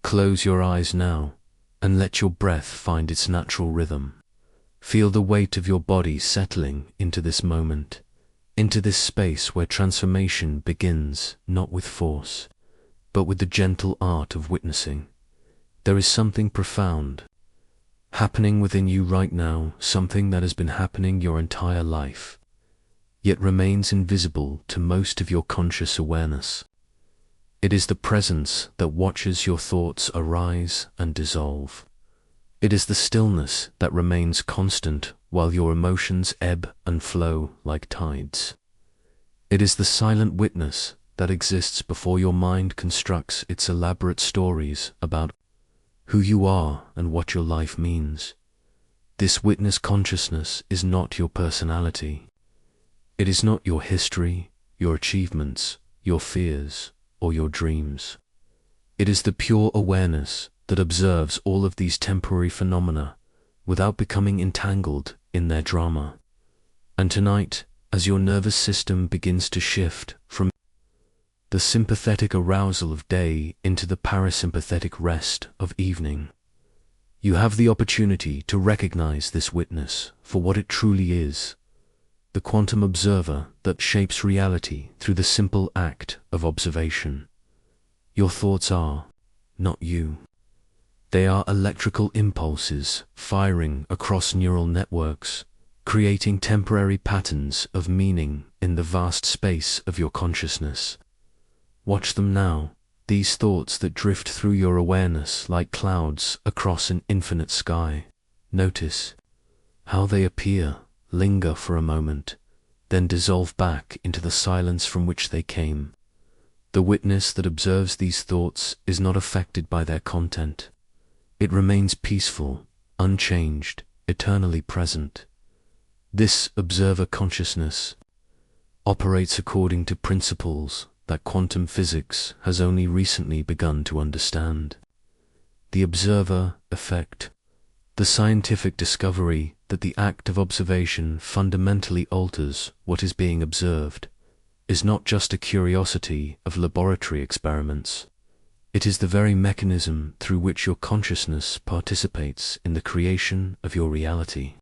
Close your eyes now, and let your breath find its natural rhythm. Feel the weight of your body settling into this moment, into this space where transformation begins not with force, but with the gentle art of witnessing. There is something profound happening within you right now, something that has been happening your entire life, yet remains invisible to most of your conscious awareness. It is the presence that watches your thoughts arise and dissolve. It is the stillness that remains constant while your emotions ebb and flow like tides. It is the silent witness that exists before your mind constructs its elaborate stories about who you are and what your life means. This witness consciousness is not your personality. It is not your history, your achievements, your fears, or your dreams. It is the pure awareness that observes all of these temporary phenomena without becoming entangled in their drama. And tonight, as your nervous system begins to shift from the sympathetic arousal of day into the parasympathetic rest of evening, you have the opportunity to recognize this witness for what it truly is, the quantum observer that shapes reality through the simple act of observation. Your thoughts are not you. They are electrical impulses firing across neural networks, creating temporary patterns of meaning in the vast space of your consciousness. Watch them now, these thoughts that drift through your awareness like clouds across an infinite sky. Notice how they appear, linger for a moment, then dissolve back into the silence from which they came. The witness that observes these thoughts is not affected by their content. It remains peaceful, unchanged, eternally present. This observer consciousness operates according to principles that quantum physics has only recently begun to understand. The observer effect, the scientific discovery that the act of observation fundamentally alters what is being observed, is not just a curiosity of laboratory experiments. It is the very mechanism through which your consciousness participates in the creation of your reality.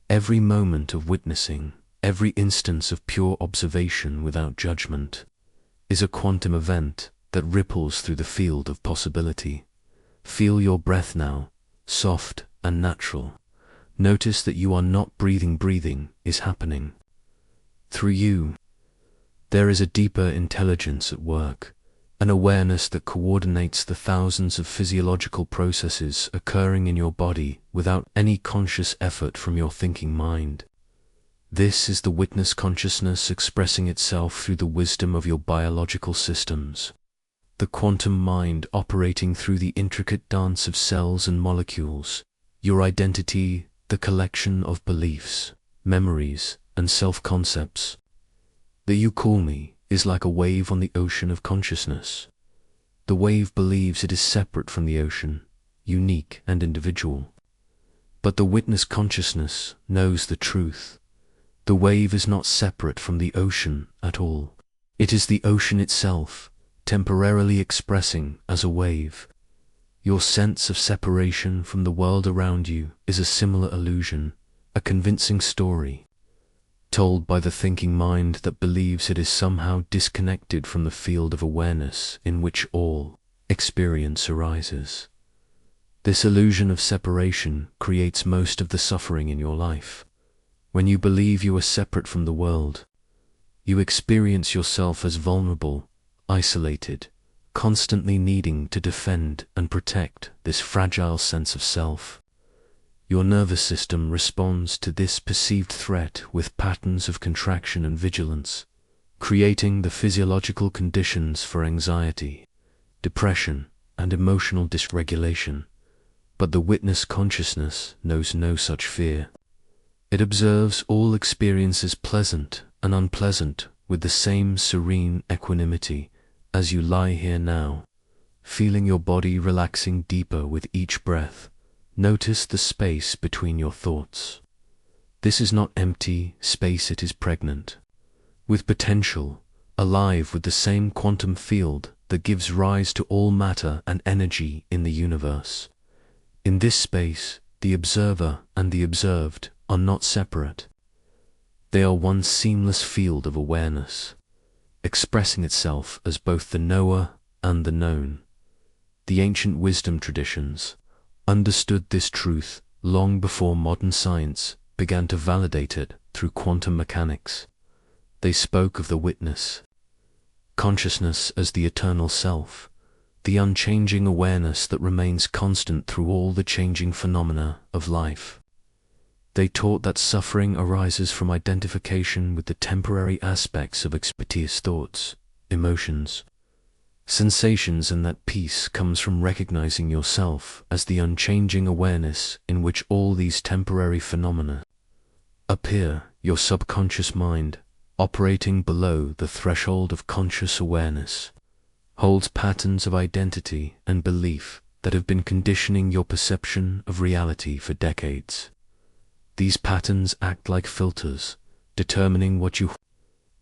Every moment of witnessing, every instance of pure observation without judgment, is a quantum event that ripples through the field of possibility. Feel your breath now, soft and natural. Notice that you are not breathing. Breathing is happening through you. There is a deeper intelligence at work, an awareness that coordinates the thousands of physiological processes occurring in your body without any conscious effort from your thinking mind. This is the witness consciousness expressing itself through the wisdom of your biological systems. The quantum mind operating through the intricate dance of cells and molecules. Your identity, the collection of beliefs, memories, and self-concepts. The you call me is like a wave on the ocean of consciousness. The wave believes it is separate from the ocean, unique and individual. But the witness consciousness knows the truth. The wave is not separate from the ocean at all. It is the ocean itself, temporarily expressing as a wave. Your sense of separation from the world around you is a similar illusion, a convincing story, told by the thinking mind that believes it is somehow disconnected from the field of awareness in which all experience arises. This illusion of separation creates most of the suffering in your life. When you believe you are separate from the world, you experience yourself as vulnerable, isolated, constantly needing to defend and protect this fragile sense of self. Your nervous system responds to this perceived threat with patterns of contraction and vigilance, creating the physiological conditions for anxiety, depression, and emotional dysregulation. But the witness consciousness knows no such fear. It observes all experiences, pleasant and unpleasant, with the same serene equanimity as you lie here now, feeling your body relaxing deeper with each breath. Notice the space between your thoughts. This is not empty space, it is pregnant with potential, alive with the same quantum field that gives rise to all matter and energy in the universe. In this space, the observer and the observed are not separate. They are one seamless field of awareness, expressing itself as both the knower and the known. The ancient wisdom traditions understood this truth long before modern science began to validate it through quantum mechanics. They spoke of the witness, consciousness as the eternal self, the unchanging awareness that remains constant through all the changing phenomena of life. They taught that suffering arises from identification with the temporary aspects of expertise, thoughts, emotions, sensations, and that peace comes from recognizing yourself as the unchanging awareness in which all these temporary phenomena appear. Your subconscious mind, operating below the threshold of conscious awareness, holds patterns of identity and belief that have been conditioning your perception of reality for decades. These patterns act like filters, determining what you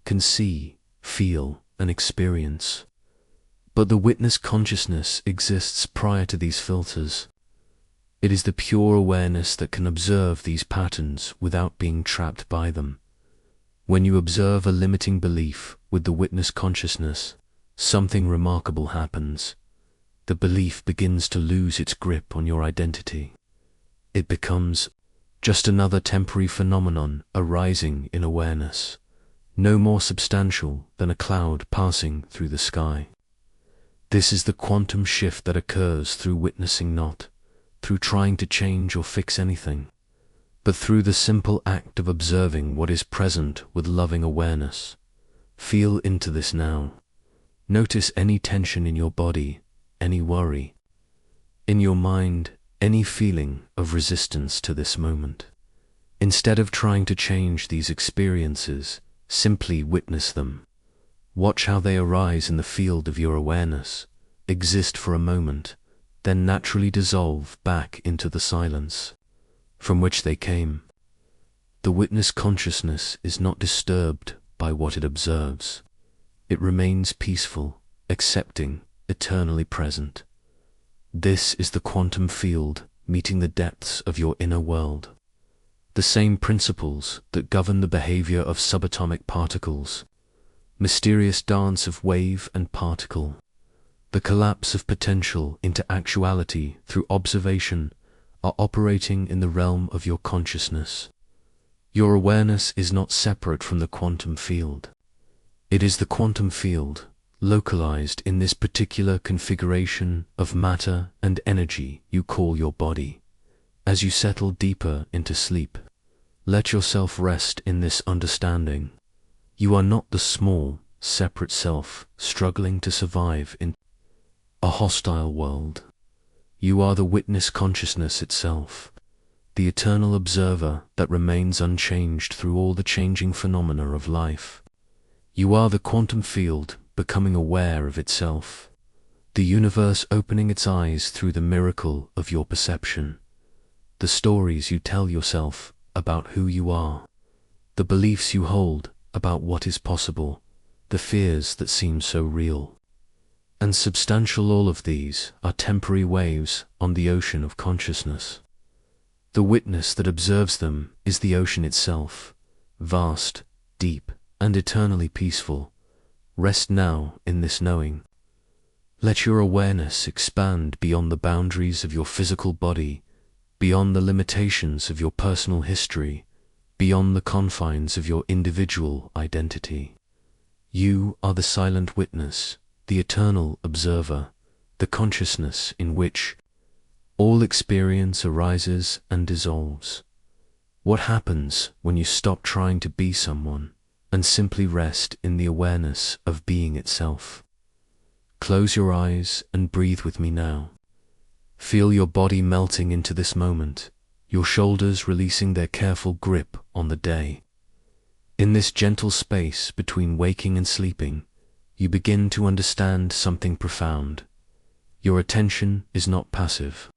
can see, feel, and experience. But the witness consciousness exists prior to these filters. It is the pure awareness that can observe these patterns without being trapped by them. When you observe a limiting belief with the witness consciousness, something remarkable happens. The belief begins to lose its grip on your identity. It becomes just another temporary phenomenon arising in awareness, no more substantial than a cloud passing through the sky. This is the quantum shift that occurs through witnessing, not through trying to change or fix anything, but through the simple act of observing what is present with loving awareness. Feel into this now. Notice any tension in your body, any worry in your mind, any feeling of resistance to this moment. Instead of trying to change these experiences, simply witness them. Watch how they arise in the field of your awareness, exist for a moment, then naturally dissolve back into the silence from which they came. The witness consciousness is not disturbed by what it observes. It remains peaceful, accepting, eternally present. This is the quantum field meeting the depths of your inner world. The same principles that govern the behavior of subatomic particles, mysterious dance of wave and particle, the collapse of potential into actuality through observation, are operating in the realm of your consciousness. Your awareness is not separate from the quantum field. It is the quantum field, localized in this particular configuration of matter and energy you call your body. As you settle deeper into sleep, let yourself rest in this understanding. You are not the small, separate self struggling to survive in a hostile world. You are the witness consciousness itself, the eternal observer that remains unchanged through all the changing phenomena of life. You are the quantum field becoming aware of itself, the universe opening its eyes through the miracle of your perception, the stories you tell yourself about who you are, the beliefs you hold about what is possible, the fears that seem so real and substantial. All of these are temporary waves on the ocean of consciousness. The witness that observes them is the ocean itself, vast, deep, and eternally peaceful. Rest now in this knowing. Let your awareness expand beyond the boundaries of your physical body, beyond the limitations of your personal history, beyond the confines of your individual identity. You are the silent witness, the eternal observer, the consciousness in which all experience arises and dissolves. What happens when you stop trying to be someone and simply rest in the awareness of being itself? Close your eyes and breathe with me now. Feel your body melting into this moment, your shoulders releasing their careful grip on the day. In this gentle space between waking and sleeping, you begin to understand something profound. Your attention is not passive.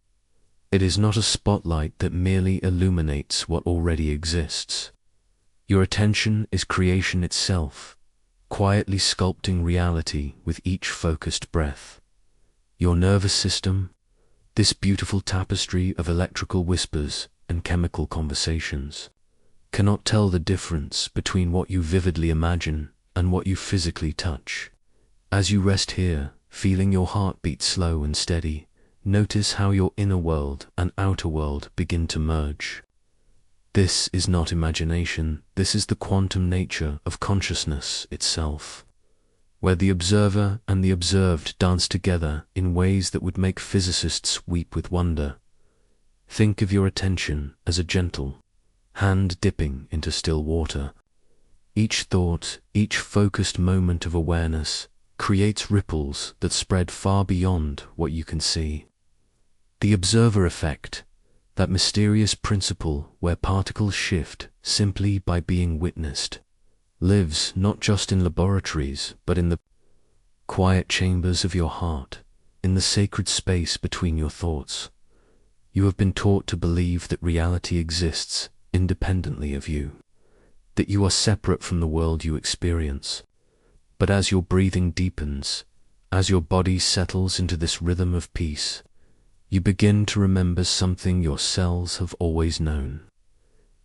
It is not a spotlight that merely illuminates what already exists. Your attention is creation itself, quietly sculpting reality with each focused breath. Your nervous system, this beautiful tapestry of electrical whispers and chemical conversations, cannot tell the difference between what you vividly imagine and what you physically touch. As you rest here, feeling your heartbeat slow and steady, notice how your inner world and outer world begin to merge. This is not imagination, this is the quantum nature of consciousness itself, where the observer and the observed dance together in ways that would make physicists weep with wonder. Think of your attention as a gentle hand dipping into still water. Each thought, each focused moment of awareness creates ripples that spread far beyond what you can see. The observer effect, that mysterious principle where particles shift simply by being witnessed, lives not just in laboratories but in the quiet chambers of your heart, in the sacred space between your thoughts. You have been taught to believe that reality exists independently of you, that you are separate from the world you experience. But as your breathing deepens, as your body settles into this rhythm of peace, you begin to remember something your cells have always known.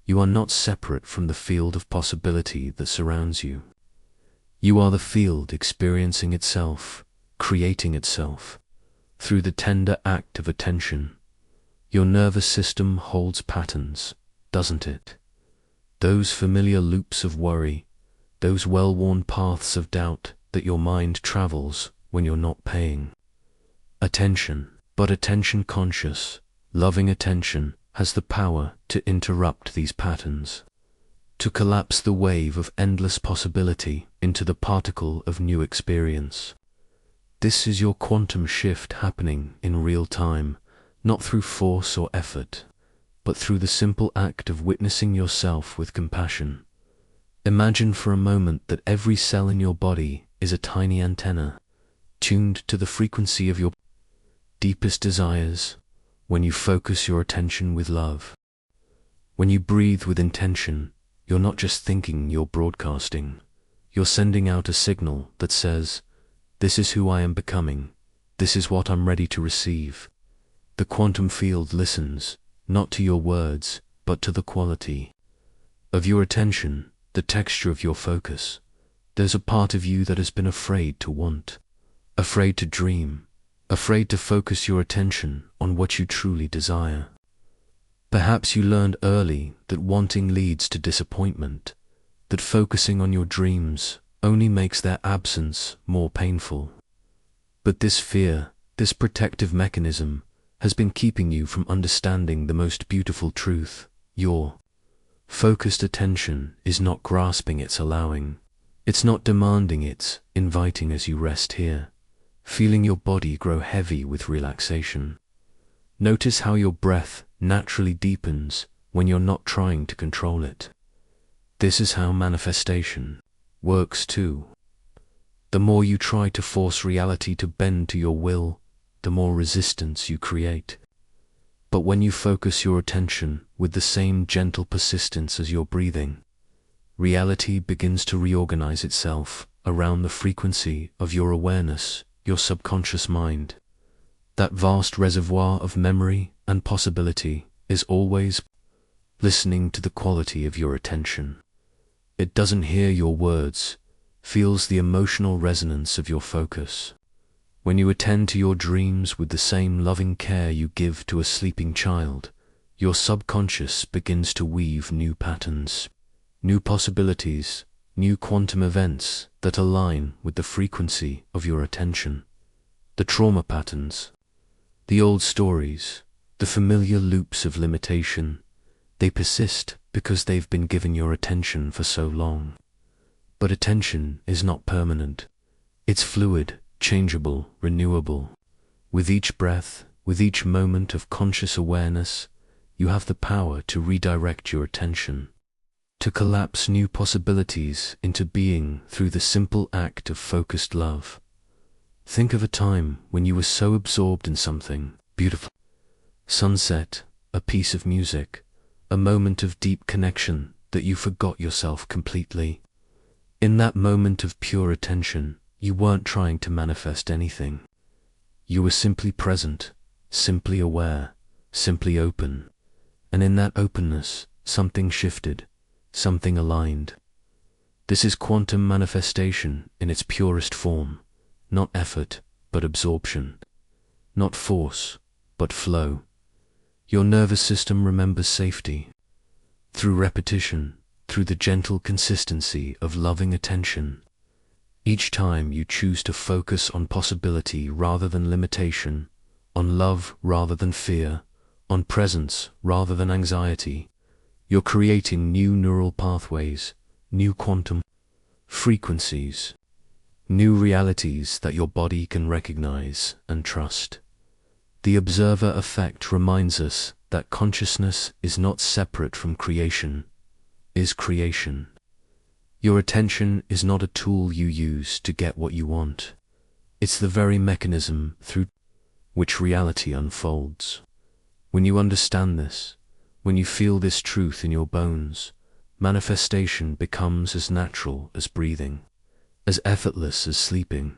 You are not separate from the field of possibility that surrounds you. You are the field experiencing itself, creating itself, through the tender act of attention. Your nervous system holds patterns, doesn't it? Those familiar loops of worry, those well-worn paths of doubt that your mind travels when you're not paying attention. But attention conscious, loving attention has the power to interrupt these patterns, to collapse the wave of endless possibility into the particle of new experience. This is your quantum shift happening in real time, not through force or effort, but through the simple act of witnessing yourself with compassion. Imagine for a moment that every cell in your body is a tiny antenna, tuned to the frequency of your deepest desires. When you focus your attention with love, when you breathe with intention, you're not just thinking, you're broadcasting. You're sending out a signal that says, this is who I am becoming, this is what I'm ready to receive. The quantum field listens, not to your words, but to the quality of your attention, the texture of your focus. There's a part of you that has been afraid to want, afraid to dream, afraid to focus your attention on what you truly desire. Perhaps you learned early that wanting leads to disappointment, that focusing on your dreams only makes their absence more painful. But this fear, this protective mechanism, has been keeping you from understanding the most beautiful truth. Your focused attention is not grasping, it's allowing. It's not demanding, it's inviting. As you rest here, feeling your body grow heavy with relaxation. Notice how your breath naturally deepens when you're not trying to control it. This is how manifestation works too. The more you try to force reality to bend to your will, the more resistance you create. But when you focus your attention with the same gentle persistence as your breathing, reality begins to reorganize itself around the frequency of your awareness. Your subconscious mind, that vast reservoir of memory and possibility, is always listening to the quality of your attention. It doesn't hear your words, feels the emotional resonance of your focus. When you attend to your dreams with the same loving care you give to a sleeping child, your subconscious begins to weave new patterns, new possibilities, new quantum events that align with the frequency of your attention. The trauma patterns, the old stories, the familiar loops of limitation, they persist because they've been given your attention for so long. But attention is not permanent. It's fluid, changeable, renewable. With each breath, with each moment of conscious awareness, you have the power to redirect your attention, to collapse new possibilities into being through the simple act of focused love. Think of a time when you were so absorbed in something beautiful. Sunset, a piece of music, a moment of deep connection that you forgot yourself completely. In that moment of pure attention, you weren't trying to manifest anything. You were simply present, simply aware, simply open. And in that openness, something shifted, something aligned. This is quantum manifestation in its purest form, not effort, but absorption, not force, but flow. Your nervous system remembers safety. Through repetition, through the gentle consistency of loving attention, each time you choose to focus on possibility rather than limitation, on love rather than fear, on presence rather than anxiety, you're creating new neural pathways, new quantum frequencies, new realities that your body can recognize and trust. The observer effect reminds us that consciousness is not separate from creation, is creation. Your attention is not a tool you use to get what you want. It's the very mechanism through which reality unfolds. When you understand this, when you feel this truth in your bones, manifestation becomes as natural as breathing, as effortless as sleeping.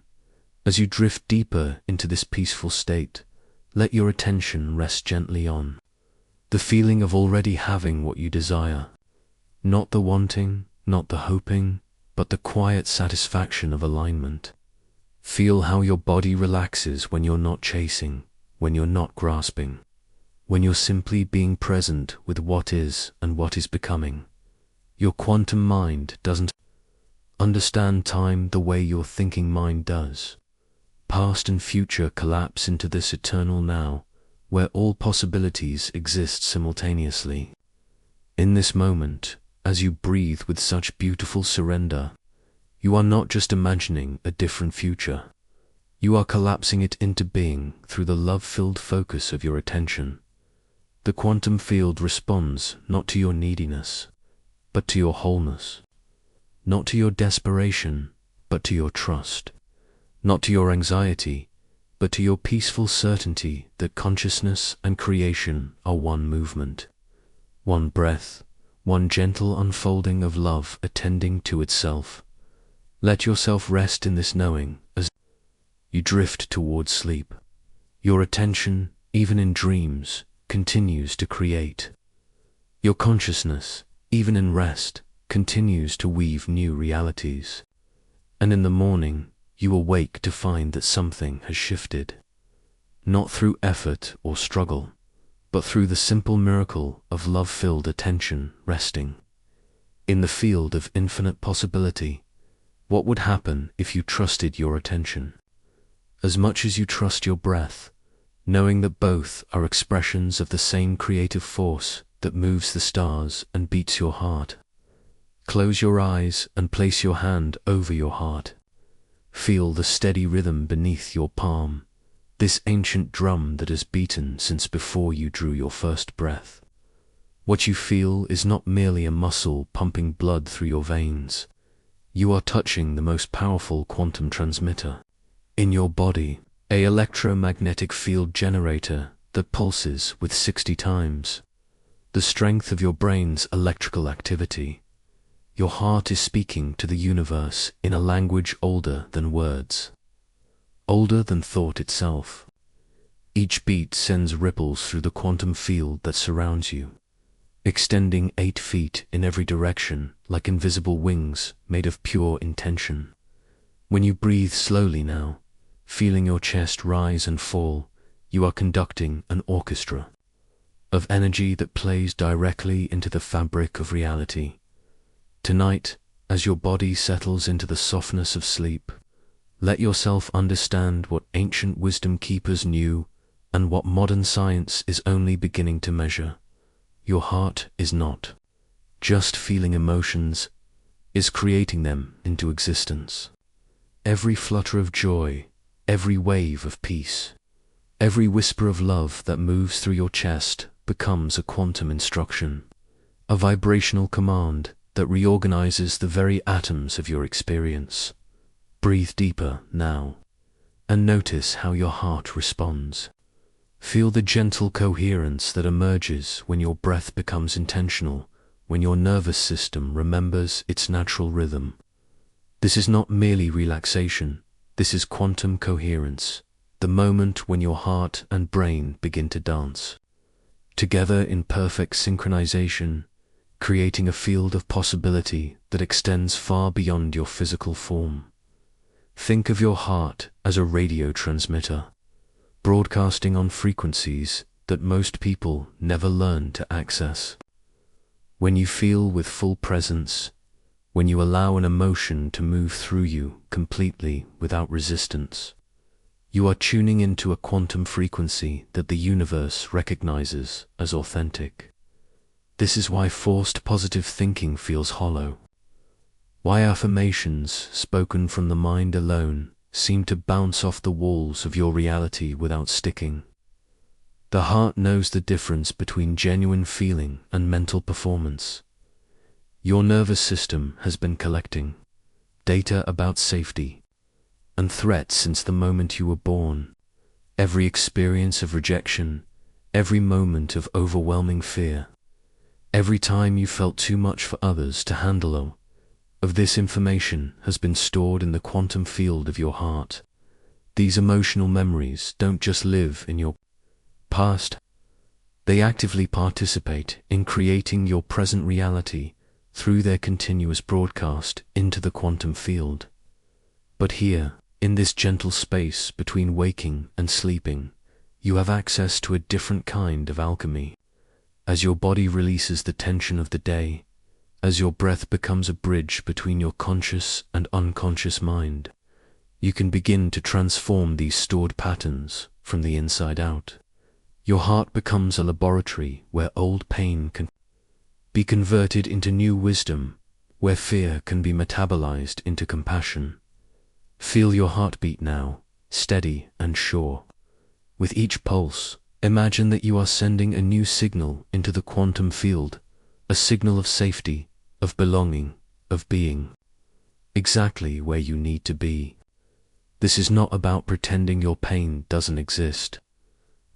As you drift deeper into this peaceful state, let your attention rest gently on the feeling of already having what you desire. Not the wanting, not the hoping, but the quiet satisfaction of alignment. Feel how your body relaxes when you're not chasing, when you're not grasping, when you're simply being present with what is and what is becoming. Your quantum mind doesn't understand time the way your thinking mind does. Past and future collapse into this eternal now, where all possibilities exist simultaneously. In this moment, as you breathe with such beautiful surrender, you are not just imagining a different future. You are collapsing it into being through the love-filled focus of your attention. The quantum field responds not to your neediness, but to your wholeness. Not to your desperation, but to your trust. Not to your anxiety, but to your peaceful certainty that consciousness and creation are one movement, one breath, one gentle unfolding of love attending to itself. Let yourself rest in this knowing as you drift towards sleep. Your attention, even in dreams, continues to create. Your consciousness, even in rest, continues to weave new realities. And in the morning, you awake to find that something has shifted. Not through effort or struggle, but through the simple miracle of love-filled attention resting. In the field of infinite possibility, what would happen if you trusted your attention as much as you trust your breath, knowing that both are expressions of the same creative force that moves the stars and beats your heart? Close your eyes and place your hand over your heart. Feel the steady rhythm beneath your palm, this ancient drum that has beaten since before you drew your first breath. What you feel is not merely a muscle pumping blood through your veins. You are touching the most powerful quantum transmitter in your body, an electromagnetic field generator that pulses with 60 times the strength of your brain's electrical activity. Your heart is speaking to the universe in a language older than words, older than thought itself. Each beat sends ripples through the quantum field that surrounds you, extending 8 feet in every direction like invisible wings made of pure intention. When you breathe slowly now, feeling your chest rise and fall, you are conducting an orchestra of energy that plays directly into the fabric of reality. Tonight, as your body settles into the softness of sleep, let yourself understand what ancient wisdom keepers knew and what modern science is only beginning to measure. Your heart is not just feeling emotions, is creating them into existence. Every flutter of joy, every wave of peace, every whisper of love that moves through your chest becomes a quantum instruction, a vibrational command that reorganizes the very atoms of your experience. Breathe deeper now, and notice how your heart responds. Feel the gentle coherence that emerges when your breath becomes intentional, when your nervous system remembers its natural rhythm. This is not merely relaxation, this is quantum coherence, the moment when your heart and brain begin to dance together in perfect synchronization, creating a field of possibility that extends far beyond your physical form. Think of your heart as a radio transmitter, broadcasting on frequencies that most people never learn to access. When you feel with full presence, when you allow an emotion to move through you completely without resistance, you are tuning into a quantum frequency that the universe recognizes as authentic. This is why forced positive thinking feels hollow, why affirmations spoken from the mind alone seem to bounce off the walls of your reality without sticking. The heart knows the difference between genuine feeling and mental performance. Your nervous system has been collecting data about safety and threat since the moment you were born. Every experience of rejection, every moment of overwhelming fear, every time you felt too much for others to handle, all of this information has been stored in the quantum field of your heart. These emotional memories don't just live in your past, they actively participate in creating your present reality through their continuous broadcast into the quantum field. But here, in this gentle space between waking and sleeping, you have access to a different kind of alchemy. As your body releases the tension of the day, as your breath becomes a bridge between your conscious and unconscious mind, you can begin to transform these stored patterns from the inside out. Your heart becomes a laboratory where old pain can be converted into new wisdom, where fear can be metabolized into compassion. Feel your heartbeat now, steady and sure. With each pulse, imagine that you are sending a new signal into the quantum field, a signal of safety, of belonging, of being exactly where you need to be. This is not about pretending your pain doesn't exist.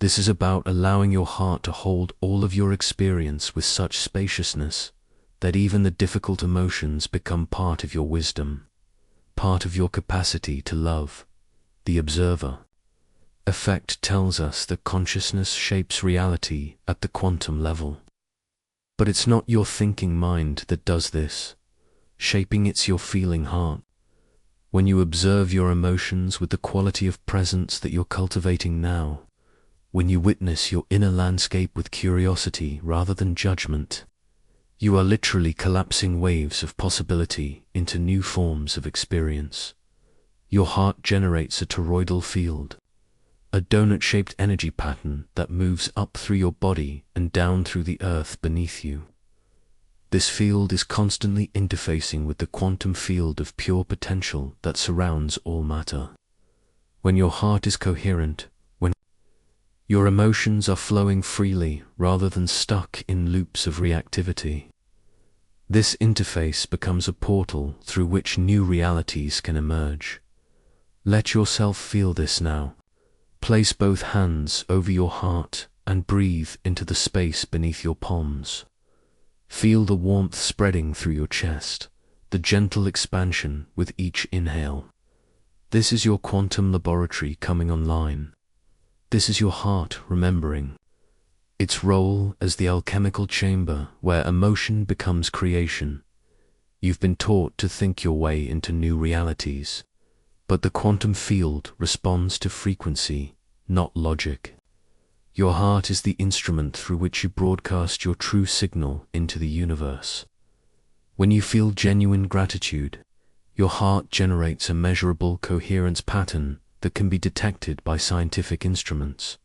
This is about allowing your heart to hold all of your experience with such spaciousness that even the difficult emotions become part of your wisdom, part of your capacity to love. The observer effect tells us that consciousness shapes reality at the quantum level. But it's not your thinking mind that does this. Shaping it's your feeling heart. When you observe your emotions with the quality of presence that you're cultivating now, when you witness your inner landscape with curiosity rather than judgment, you are literally collapsing waves of possibility into new forms of experience. Your heart generates a toroidal field, a donut-shaped energy pattern that moves up through your body and down through the earth beneath you. This field is constantly interfacing with the quantum field of pure potential that surrounds all matter. When your heart is coherent, when your emotions are flowing freely rather than stuck in loops of reactivity, this interface becomes a portal through which new realities can emerge. Let yourself feel this now. Place both hands over your heart and breathe into the space beneath your palms. Feel the warmth spreading through your chest, the gentle expansion with each inhale. This is your quantum laboratory coming online. This is your heart remembering its role as the alchemical chamber where emotion becomes creation. You've been taught to think your way into new realities, but the quantum field responds to frequency, not logic. Your heart is the instrument through which you broadcast your true signal into the universe. When you feel genuine gratitude, your heart generates a measurable coherence pattern that can be detected by scientific instruments.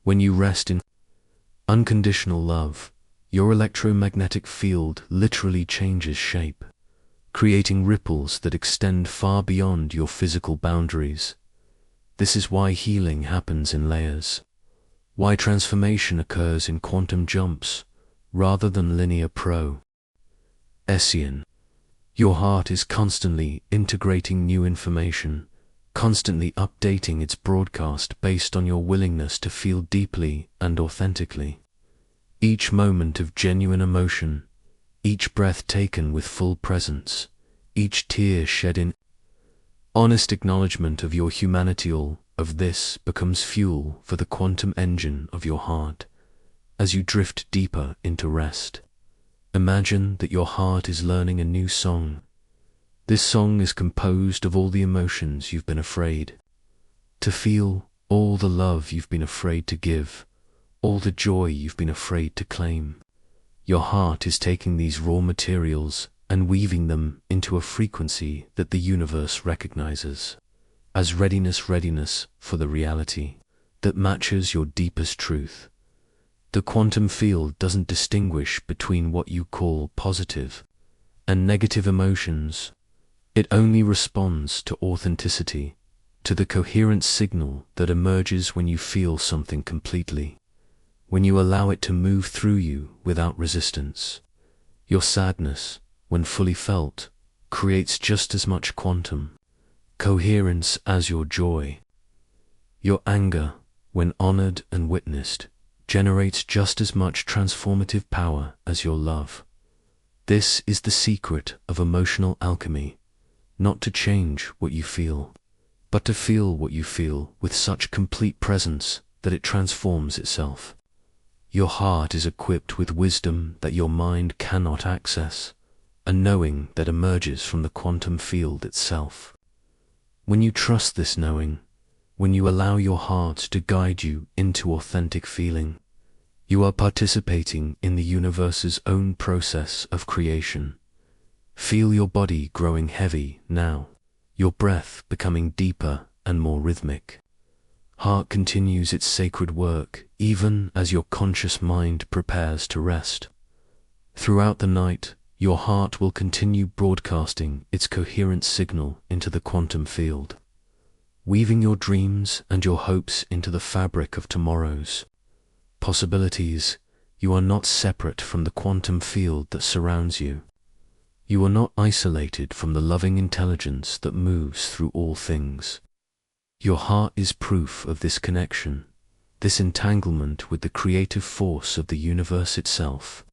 When you rest in unconditional love, your electromagnetic field literally changes shape, creating ripples that extend far beyond your physical boundaries. This is why healing happens in layers, why transformation occurs in quantum jumps rather than linear progression. Your heart is constantly integrating new information, constantly updating its broadcast based on your willingness to feel deeply and authentically. Each moment of genuine emotion, each breath taken with full presence, each tear shed in honest acknowledgement of your humanity, all of this becomes fuel for the quantum engine of your heart. As you drift deeper into rest, imagine that your heart is learning a new song. This song is composed of all the emotions you've been afraid to feel, all the love you've been afraid to give, all the joy you've been afraid to claim. Your heart is taking these raw materials and weaving them into a frequency that the universe recognizes as readiness for the reality that matches your deepest truth. The quantum field doesn't distinguish between what you call positive and negative emotions. It only responds to authenticity, to the coherent signal that emerges when you feel something completely, when you allow it to move through you without resistance. Your sadness, when fully felt, creates just as much quantum coherence as your joy. Your anger, when honored and witnessed, generates just as much transformative power as your love. This is the secret of emotional alchemy, not to change what you feel, but to feel what you feel with such complete presence that it transforms itself. Your heart is equipped with wisdom that your mind cannot access, a knowing that emerges from the quantum field itself. When you trust this knowing, when you allow your heart to guide you into authentic feeling, you are participating in the universe's own process of creation. Feel your body growing heavy now, your breath becoming deeper and more rhythmic. Heart continues its sacred work even as your conscious mind prepares to rest. Throughout the night, your heart will continue broadcasting its coherent signal into the quantum field, weaving your dreams and your hopes into the fabric of tomorrow's possibilities. You are not separate from the quantum field that surrounds you. You are not isolated from the loving intelligence that moves through all things. Your heart is proof of this connection, this entanglement with the creative force of the universe itself.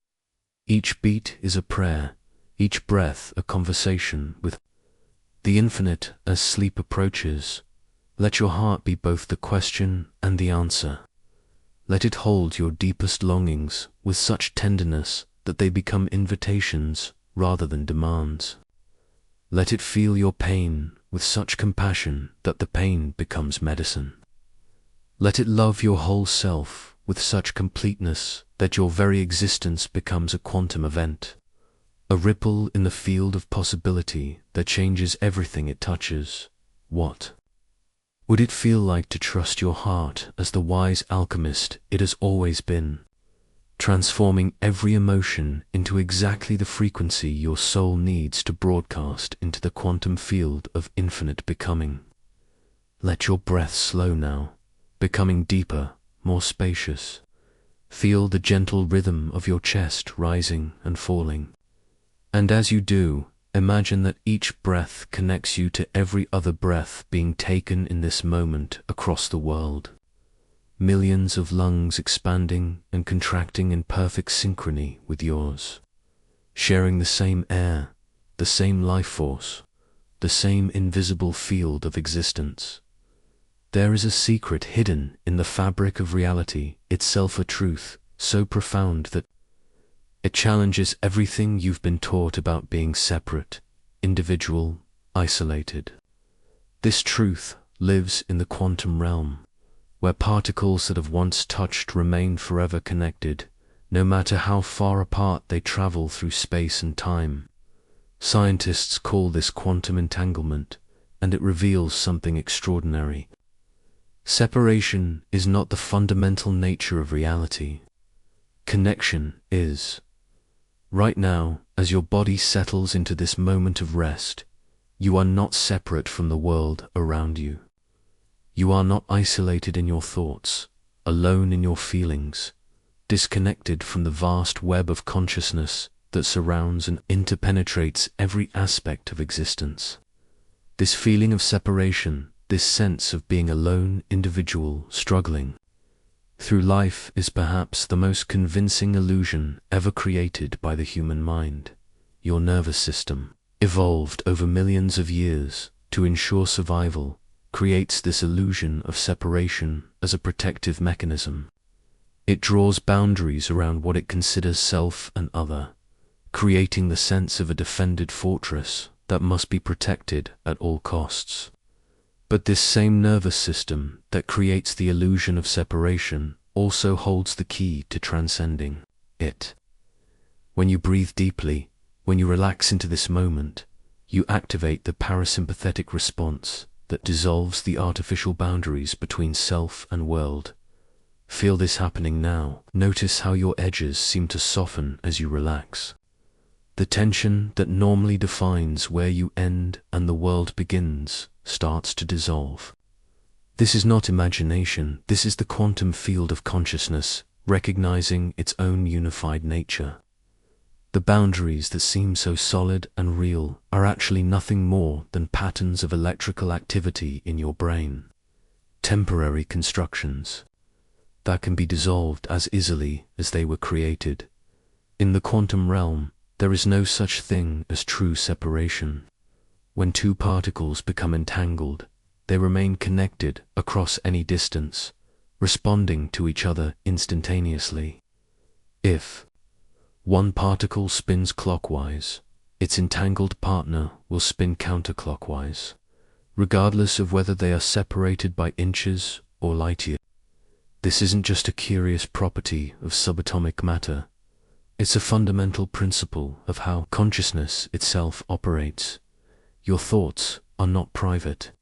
Each beat is a prayer, each breath a conversation with the infinite. As sleep approaches, let your heart be both the question and the answer. Let it hold your deepest longings with such tenderness that they become invitations rather than demands. Let it feel your pain with such compassion that the pain becomes medicine. Let it love your whole self with such completeness that your very existence becomes a quantum event, a ripple in the field of possibility that changes everything it touches. What would it feel like to trust your heart as the wise alchemist it has always been, transforming every emotion into exactly the frequency your soul needs to broadcast into the quantum field of infinite becoming? Let your breath slow now, becoming deeper, more spacious. Feel the gentle rhythm of your chest rising and falling. And as you do, imagine that each breath connects you to every other breath being taken in this moment across the world. Millions of lungs expanding and contracting in perfect synchrony with yours, sharing the same air, the same life force, the same invisible field of existence. There is a secret hidden in the fabric of reality, itself a truth so profound that it challenges everything you've been taught about being separate, individual, isolated. This truth lives in the quantum realm, where particles that have once touched remain forever connected, no matter how far apart they travel through space and time. Scientists call this quantum entanglement, and it reveals something extraordinary. Separation is not the fundamental nature of reality. Connection is. Right now, as your body settles into this moment of rest, you are not separate from the world around you. You are not isolated in your thoughts, alone in your feelings, disconnected from the vast web of consciousness that surrounds and interpenetrates every aspect of existence. This feeling of separation, this sense of being a lone individual struggling through life is perhaps the most convincing illusion ever created by the human mind. Your nervous system, evolved over millions of years to ensure survival, creates this illusion of separation as a protective mechanism. It draws boundaries around what it considers self and other, creating the sense of a defended fortress that must be protected at all costs. But this same nervous system that creates the illusion of separation also holds the key to transcending it. When you breathe deeply, when you relax into this moment, you activate the parasympathetic response that dissolves the artificial boundaries between self and world. Feel this happening now. Notice how your edges seem to soften as you relax. The tension that normally defines where you end and the world begins starts to dissolve. This is not imagination, this is the quantum field of consciousness, recognizing its own unified nature. The boundaries that seem so solid and real are actually nothing more than patterns of electrical activity in your brain. Temporary constructions that can be dissolved as easily as they were created. In the quantum realm, there is no such thing as true separation. When two particles become entangled, they remain connected across any distance, responding to each other instantaneously. If one particle spins clockwise, its entangled partner will spin counterclockwise, regardless of whether they are separated by inches or light years. This isn't just a curious property of subatomic matter. It's a fundamental principle of how consciousness itself operates. Your thoughts are not private.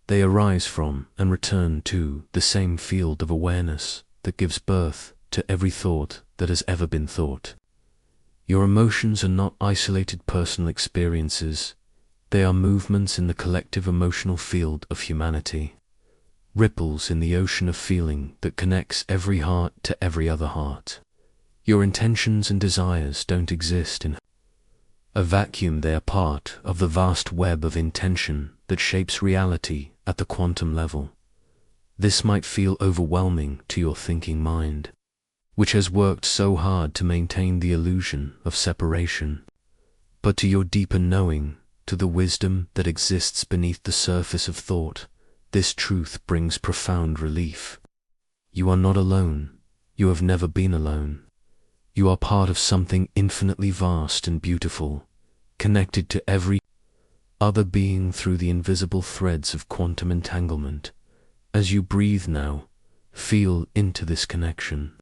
They arise from and return to the same field of awareness that gives birth to every thought that has ever been thought. Your emotions are not isolated personal experiences. They are movements in the collective emotional field of humanity. Ripples in the ocean of feeling that connects every heart to every other heart. Your intentions and desires don't exist in a vacuum. They are part of the vast web of intention that shapes reality at the quantum level. This might feel overwhelming to your thinking mind, which has worked so hard to maintain the illusion of separation. But to your deeper knowing, to the wisdom that exists beneath the surface of thought, this truth brings profound relief. You are not alone. You have never been alone. You are part of something infinitely vast and beautiful, connected to every other being through the invisible threads of quantum entanglement. As you breathe now, feel into this connection.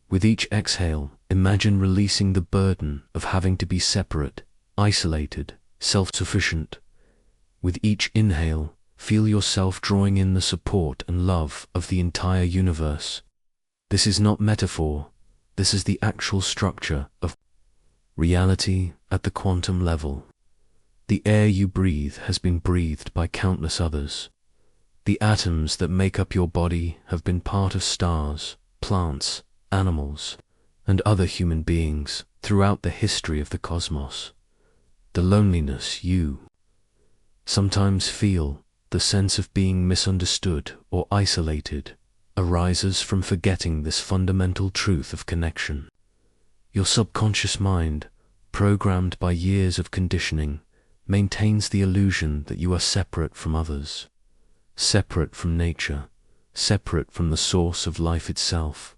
With each exhale, imagine releasing the burden of having to be separate, isolated, self-sufficient. With each inhale, feel yourself drawing in the support and love of the entire universe. This is not metaphor, this is the actual structure of reality at the quantum level. The air you breathe has been breathed by countless others. The atoms that make up your body have been part of stars, plants, animals, and other human beings throughout the history of the cosmos. The loneliness you sometimes feel, the sense of being misunderstood or isolated, arises from forgetting this fundamental truth of connection. Your subconscious mind, programmed by years of conditioning, maintains the illusion that you are separate from others, separate from nature, separate from the source of life itself.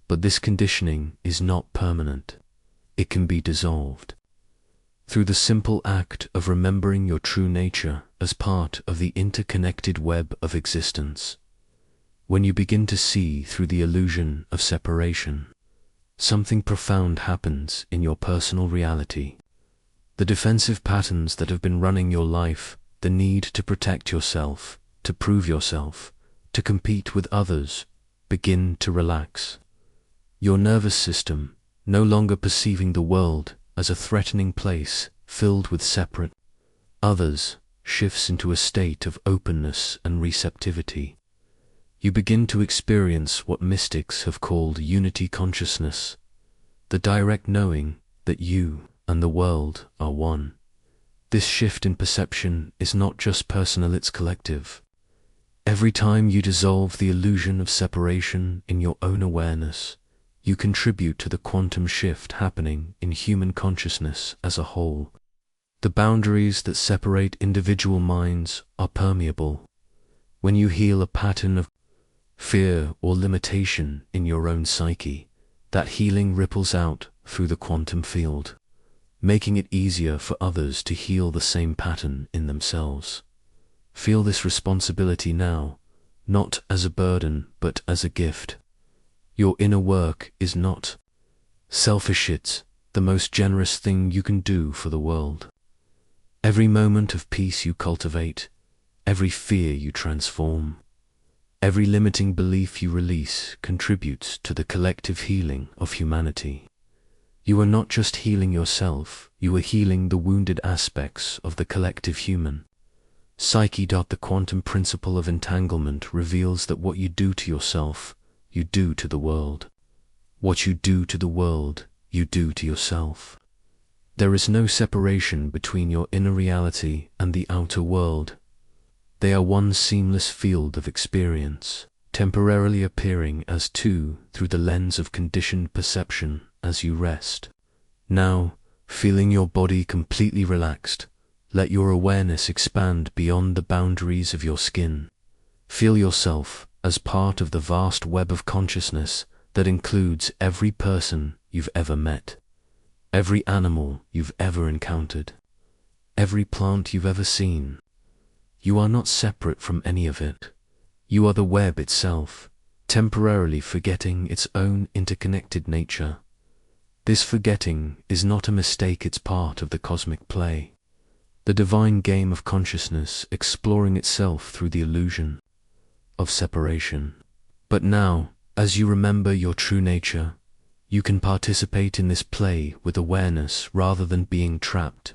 But this conditioning is not permanent. It can be dissolved through the simple act of remembering your true nature as part of the interconnected web of existence. When you begin to see through the illusion of separation, something profound happens in your personal reality. The defensive patterns that have been running your life, the need to protect yourself, to prove yourself, to compete with others, begin to relax. Your nervous system, no longer perceiving the world as a threatening place filled with separate others, shifts into a state of openness and receptivity. You begin to experience what mystics have called unity consciousness, the direct knowing that you and the world are one. This shift in perception is not just personal, it's collective. Every time you dissolve the illusion of separation in your own awareness, you contribute to the quantum shift happening in human consciousness as a whole. The boundaries that separate individual minds are permeable. When you heal a pattern of fear or limitation in your own psyche, that healing ripples out through the quantum field, making it easier for others to heal the same pattern in themselves. Feel this responsibility now, not as a burden, but as a gift. Your inner work is not selfish, it's the most generous thing you can do for the world. Every moment of peace you cultivate, every fear you transform, every limiting belief you release contributes to the collective healing of humanity. You are not just healing yourself, you are healing the wounded aspects of the collective human psyche. The quantum principle of entanglement reveals that what you do to yourself, you do to the world. What you do to the world, you do to yourself. There is no separation between your inner reality and the outer world. They are one seamless field of experience, temporarily appearing as two through the lens of conditioned perception as you rest. Now, feeling your body completely relaxed, let your awareness expand beyond the boundaries of your skin. Feel yourself as part of the vast web of consciousness that includes every person you've ever met, every animal you've ever encountered, every plant you've ever seen. You are not separate from any of it. You are the web itself, temporarily forgetting its own interconnected nature. This forgetting is not a mistake, it's part of the cosmic play, the divine game of consciousness exploring itself through the illusion of separation. But now, as you remember your true nature, you can participate in this play with awareness rather than being trapped.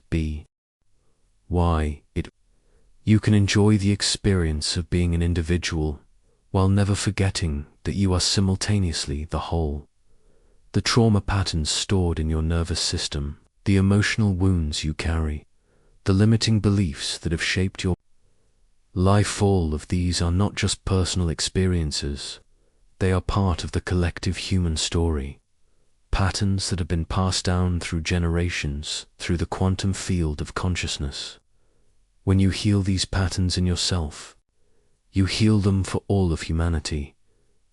You can enjoy the experience of being an individual while never forgetting that you are simultaneously the whole. The trauma patterns stored in your nervous system, the emotional wounds you carry, the limiting beliefs that have shaped your life, all of these are not just personal experiences. They are part of the collective human story. Patterns that have been passed down through generations, through the quantum field of consciousness. When you heal these patterns in yourself, you heal them for all of humanity.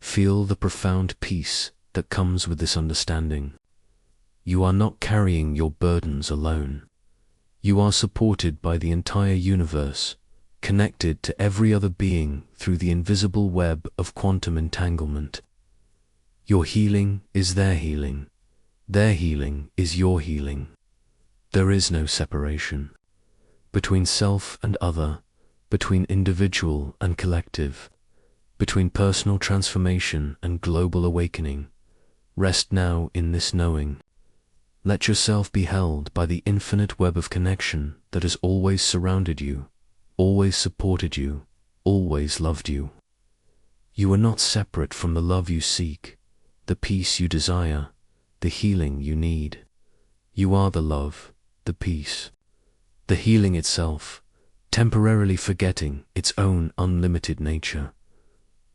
Feel the profound peace that comes with this understanding. You are not carrying your burdens alone. You are supported by the entire universe, connected to every other being through the invisible web of quantum entanglement. Your healing is their healing. Their healing is your healing. There is no separation between self and other, between individual and collective, between personal transformation and global awakening. Rest now in this knowing. Let yourself be held by the infinite web of connection that has always surrounded you, always supported you, always loved you. You are not separate from the love you seek, the peace you desire, the healing you need. You are the love, the peace, the healing itself, temporarily forgetting its own unlimited nature.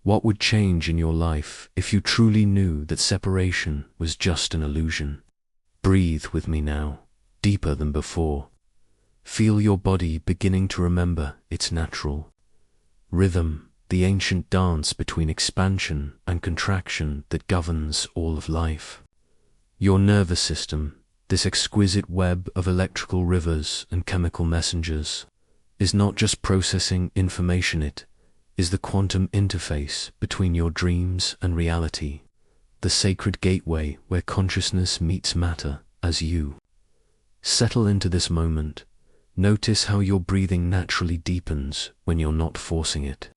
What would change in your life if you truly knew that separation was just an illusion? Breathe with me now, deeper than before. Feel your body beginning to remember its natural rhythm, the ancient dance between expansion and contraction that governs all of life. Your nervous system, this exquisite web of electrical rivers and chemical messengers, is not just processing information, it is the quantum interface between your dreams and reality, the sacred gateway where consciousness meets matter as you settle into this moment. Notice how your breathing naturally deepens when you're not forcing it.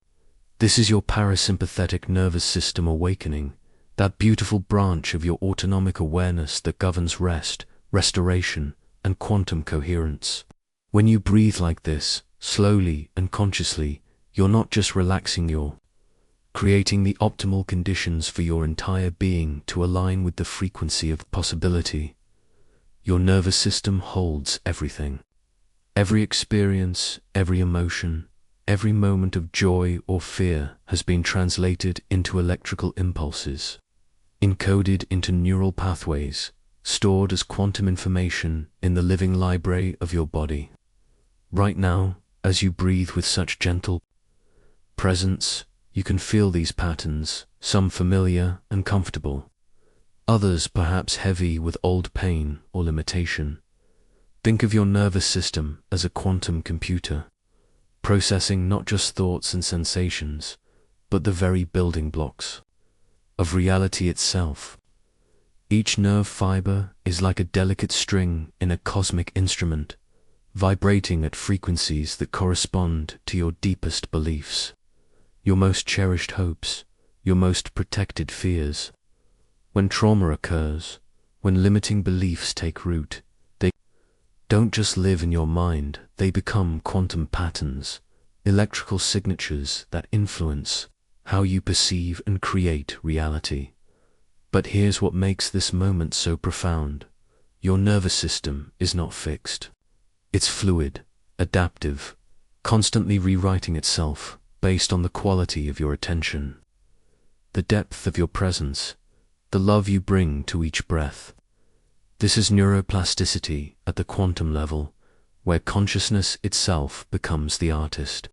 This is your parasympathetic nervous system awakening, that beautiful branch of your autonomic awareness that governs rest, restoration, and quantum coherence. When you breathe like this, slowly and consciously, you're not just relaxing, you're creating the optimal conditions for your entire being to align with the frequency of possibility. Your nervous system holds everything. Every experience, every emotion, every moment of joy or fear has been translated into electrical impulses, encoded into neural pathways, stored as quantum information in the living library of your body. Right now, as you breathe with such gentle presence, you can feel these patterns, some familiar and comfortable, others perhaps heavy with old pain or limitation. Think of your nervous system as a quantum computer, processing not just thoughts and sensations, but the very building blocks of reality itself. Each nerve fiber is like a delicate string in a cosmic instrument, vibrating at frequencies that correspond to your deepest beliefs, your most cherished hopes, your most protected fears. When trauma occurs, when limiting beliefs take root, they don't just live in your mind, they become quantum patterns, electrical signatures that influence how you perceive and create reality. But here's what makes this moment so profound. Your nervous system is not fixed. It's fluid, adaptive, constantly rewriting itself based on the quality of your attention, the depth of your presence, the love you bring to each breath. This is neuroplasticity at the quantum level, where consciousness itself becomes the artist,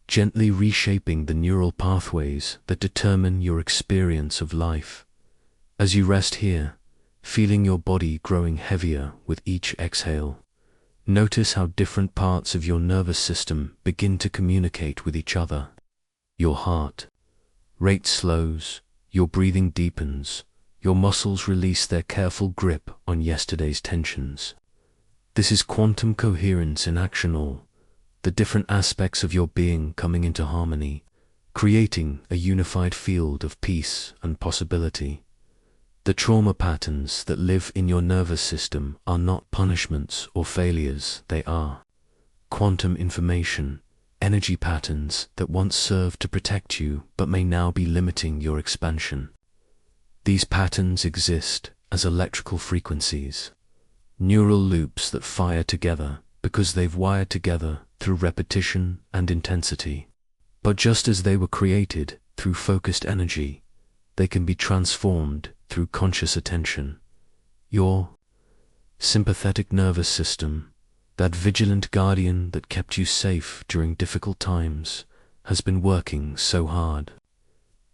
gently reshaping the neural pathways that determine your experience of life. As you rest here, feeling your body growing heavier with each exhale, notice how different parts of your nervous system begin to communicate with each other. Your heart rate slows, your breathing deepens, your muscles release their careful grip on yesterday's tensions. This is quantum coherence in action, all the different aspects of your being coming into harmony, creating a unified field of peace and possibility. The trauma patterns that live in your nervous system are not punishments or failures, they are quantum information, energy patterns that once served to protect you but may now be limiting your expansion. These patterns exist as electrical frequencies, neural loops that fire together because they've wired together through repetition and intensity. But just as they were created through focused energy, they can be transformed through conscious attention. Your sympathetic nervous system, that vigilant guardian that kept you safe during difficult times, has been working so hard.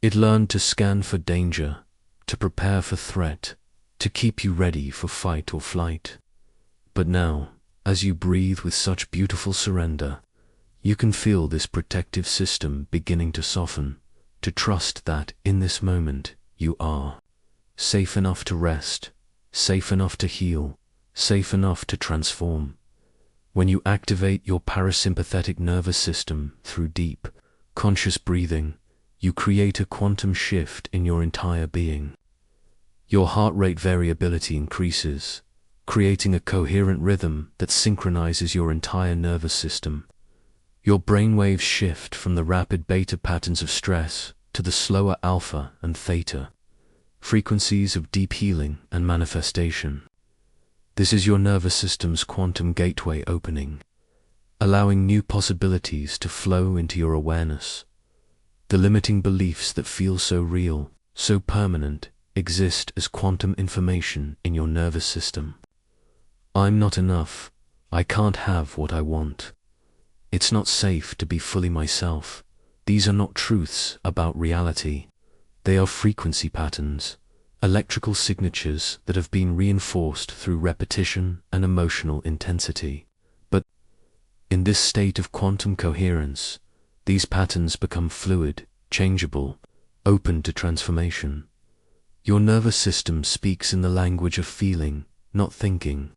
It learned to scan for danger, to prepare for threat, to keep you ready for fight or flight. But now, as you breathe with such beautiful surrender, you can feel this protective system beginning to soften, to trust that in this moment you are safe enough to rest, safe enough to heal, safe enough to transform. When you activate your parasympathetic nervous system through deep, conscious breathing, you create a quantum shift in your entire being. Your heart rate variability increases, creating a coherent rhythm that synchronizes your entire nervous system. Your brainwaves shift from the rapid beta patterns of stress to the slower alpha and theta frequencies of deep healing and manifestation. This is your nervous system's quantum gateway opening, allowing new possibilities to flow into your awareness. The limiting beliefs that feel so real, so permanent, exist as quantum information in your nervous system. I'm not enough. I can't have what I want. It's not safe to be fully myself. These are not truths about reality. They are frequency patterns, electrical signatures that have been reinforced through repetition and emotional intensity. But in this state of quantum coherence, these patterns become fluid, changeable, open to transformation. Your nervous system speaks in the language of feeling, not thinking.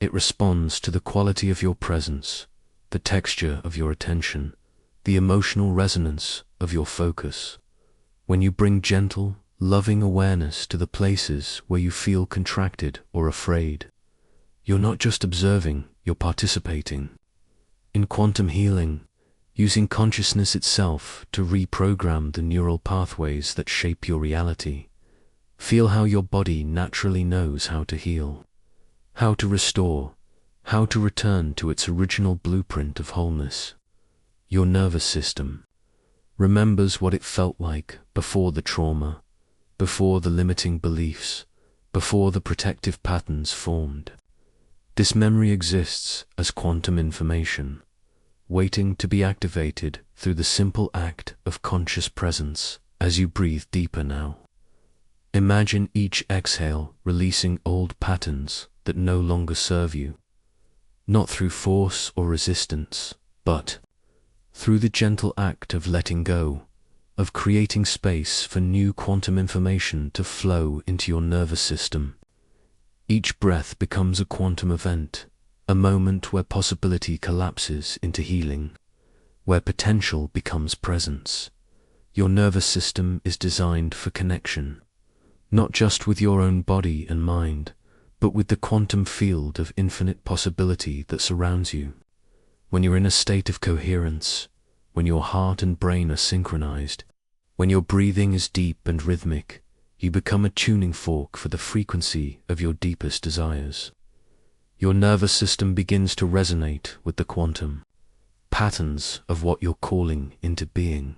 It responds to the quality of your presence, the texture of your attention, the emotional resonance of your focus. When you bring gentle, loving awareness to the places where you feel contracted or afraid, you're not just observing, you're participating. In quantum healing, using consciousness itself to reprogram the neural pathways that shape your reality, feel how your body naturally knows how to heal, how to restore, how to return to its original blueprint of wholeness. Your nervous system remembers what it felt like before the trauma, before the limiting beliefs, before the protective patterns formed. This memory exists as quantum information, waiting to be activated through the simple act of conscious presence as you breathe deeper now. Imagine each exhale releasing old patterns that no longer serve you, not through force or resistance, but through the gentle act of letting go, of creating space for new quantum information to flow into your nervous system. Each breath becomes a quantum event, a moment where possibility collapses into healing, where potential becomes presence. Your nervous system is designed for connection, not just with your own body and mind, but with the quantum field of infinite possibility that surrounds you. When you're in a state of coherence, when your heart and brain are synchronized, when your breathing is deep and rhythmic, you become a tuning fork for the frequency of your deepest desires. Your nervous system begins to resonate with the quantum patterns of what you're calling into being.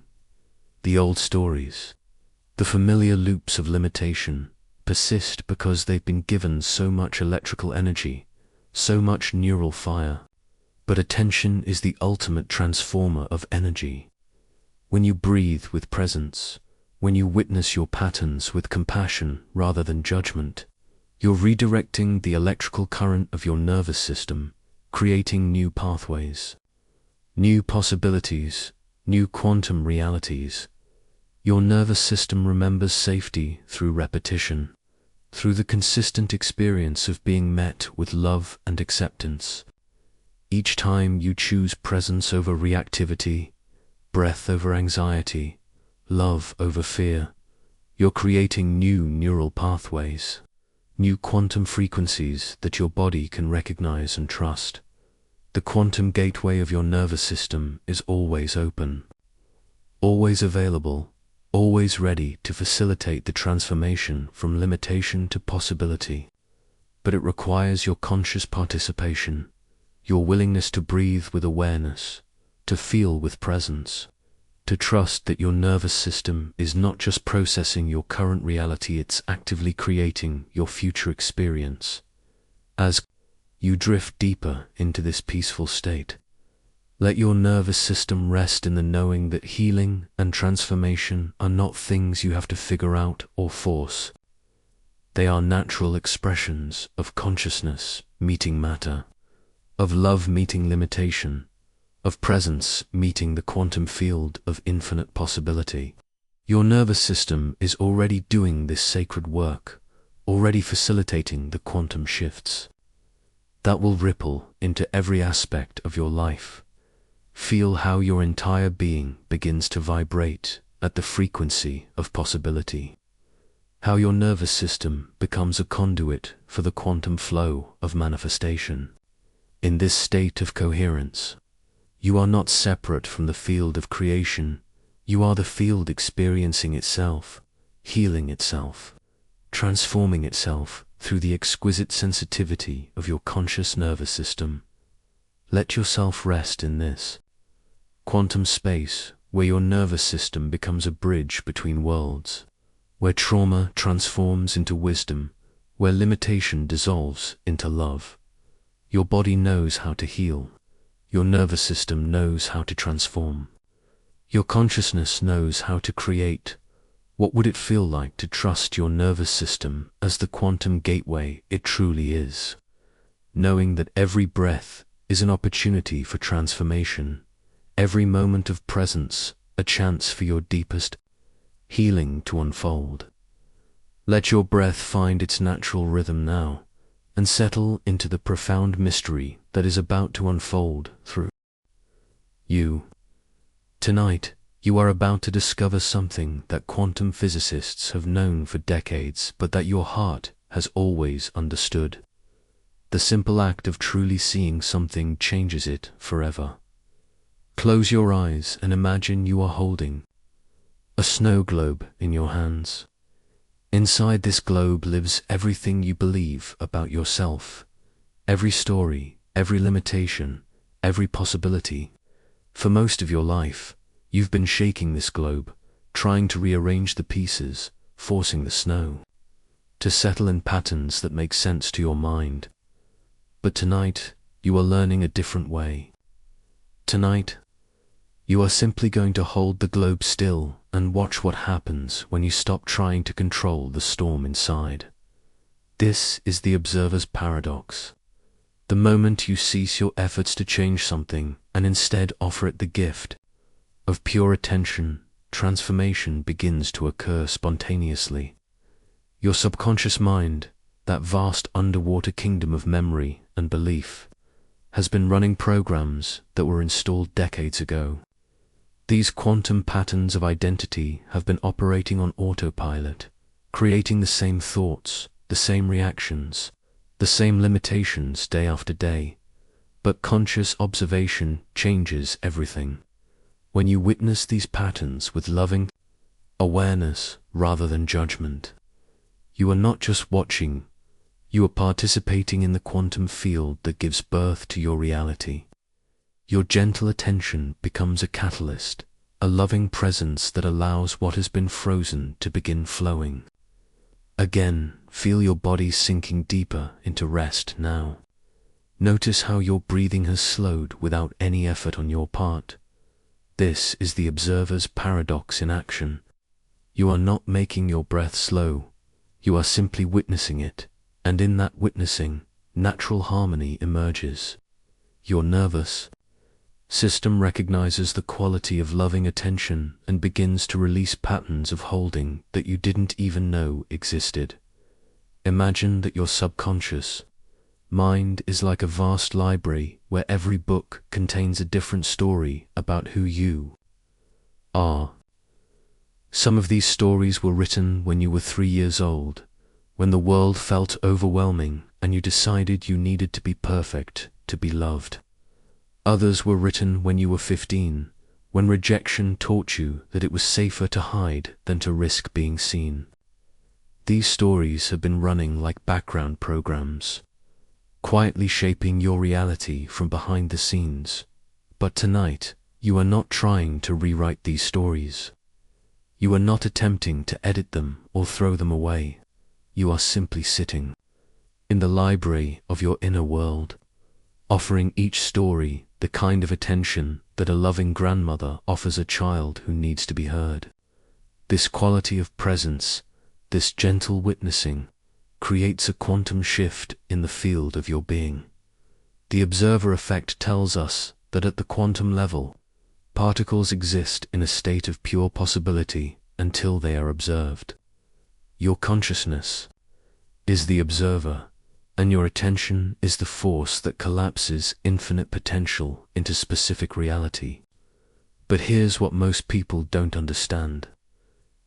The old stories, the familiar loops of limitation, persist because they've been given so much electrical energy, so much neural fire. But attention is the ultimate transformer of energy. When you breathe with presence, when you witness your patterns with compassion rather than judgment, you're redirecting the electrical current of your nervous system, creating new pathways, new possibilities, new quantum realities. Your nervous system remembers safety through repetition, through the consistent experience of being met with love and acceptance. Each time you choose presence over reactivity, breath over anxiety, love over fear, you're creating new neural pathways, new quantum frequencies that your body can recognize and trust. The quantum gateway of your nervous system is always open, always available, always ready to facilitate the transformation from limitation to possibility. But it requires your conscious participation, your willingness to breathe with awareness, to feel with presence, to trust that your nervous system is not just processing your current reality, it's actively creating your future experience. As you drift deeper into this peaceful state, let your nervous system rest in the knowing that healing and transformation are not things you have to figure out or force. They are natural expressions of consciousness meeting matter, of love meeting limitation, of presence meeting the quantum field of infinite possibility. Your nervous system is already doing this sacred work, already facilitating the quantum shifts that will ripple into every aspect of your life. Feel how your entire being begins to vibrate at the frequency of possibility, how your nervous system becomes a conduit for the quantum flow of manifestation. In this state of coherence, you are not separate from the field of creation. You are the field experiencing itself, healing itself, transforming itself through the exquisite sensitivity of your conscious nervous system. Let yourself rest in this quantum space where your nervous system becomes a bridge between worlds, where trauma transforms into wisdom, where limitation dissolves into love. Your body knows how to heal. Your nervous system knows how to transform. Your consciousness knows how to create. What would it feel like to trust your nervous system as the quantum gateway it truly is, knowing that every breath is an opportunity for transformation, every moment of presence a chance for your deepest healing to unfold? Let your breath find its natural rhythm now, and settle into the profound mystery that is about to unfold through you. Tonight, you are about to discover something that quantum physicists have known for decades, but that your heart has always understood. The simple act of truly seeing something changes it forever. Close your eyes and imagine you are holding a snow globe in your hands. Inside this globe lives everything you believe about yourself, every story, every limitation, every possibility. For most of your life, you've been shaking this globe, trying to rearrange the pieces, forcing the snow. to settle in patterns that make sense to your mind. But tonight, you are learning a different way. Tonight, you are simply going to hold the globe still and watch what happens when you stop trying to control the storm inside. This is the observer's paradox. The moment you cease your efforts to change something and instead offer it the gift of pure attention, transformation begins to occur spontaneously. Your subconscious mind, that vast underwater kingdom of memory and belief, has been running programs that were installed decades ago. These quantum patterns of identity have been operating on autopilot, creating the same thoughts, the same reactions, the same limitations day after day. But conscious observation changes everything. When you witness these patterns with loving awareness rather than judgment, you are not just watching, you are participating in the quantum field that gives birth to your reality. Your gentle attention becomes a catalyst, a loving presence that allows what has been frozen to begin flowing. Again, feel your body sinking deeper into rest now. Notice how your breathing has slowed without any effort on your part. This is the observer's paradox in action. You are not making your breath slow, you are simply witnessing it, and in that witnessing, natural harmony emerges. Your nervous system recognizes the quality of loving attention and begins to release patterns of holding that you didn't even know existed. Imagine that your subconscious mind is like a vast library where every book contains a different story about who you are. Some of these stories were written when you were 3 years old, when the world felt overwhelming and you decided you needed to be perfect to be loved. Others were written when you were 15, when rejection taught you that it was safer to hide than to risk being seen. These stories have been running like background programs, quietly shaping your reality from behind the scenes. But tonight, you are not trying to rewrite these stories. You are not attempting to edit them or throw them away. You are simply sitting in the library of your inner world, offering each story the kind of attention that a loving grandmother offers a child who needs to be heard. This quality of presence, this gentle witnessing, creates a quantum shift in the field of your being. The observer effect tells us that at the quantum level, particles exist in a state of pure possibility until they are observed. Your consciousness is the observer, and your attention is the force that collapses infinite potential into specific reality. But here's what most people don't understand.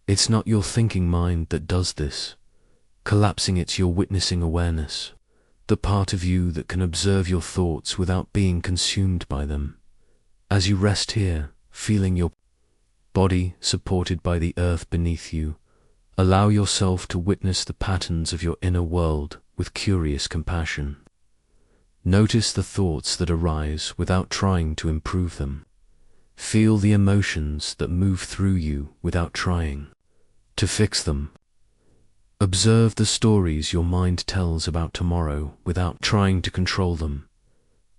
It's not your thinking mind that does this. Collapsing it's your witnessing awareness, the part of you that can observe your thoughts without being consumed by them. As you rest here, feeling your body supported by the earth beneath you, allow yourself to witness the patterns of your inner world with curious compassion. Notice the thoughts that arise without trying to improve them. Feel the emotions that move through you without trying to fix them. Observe the stories your mind tells about tomorrow without trying to control them.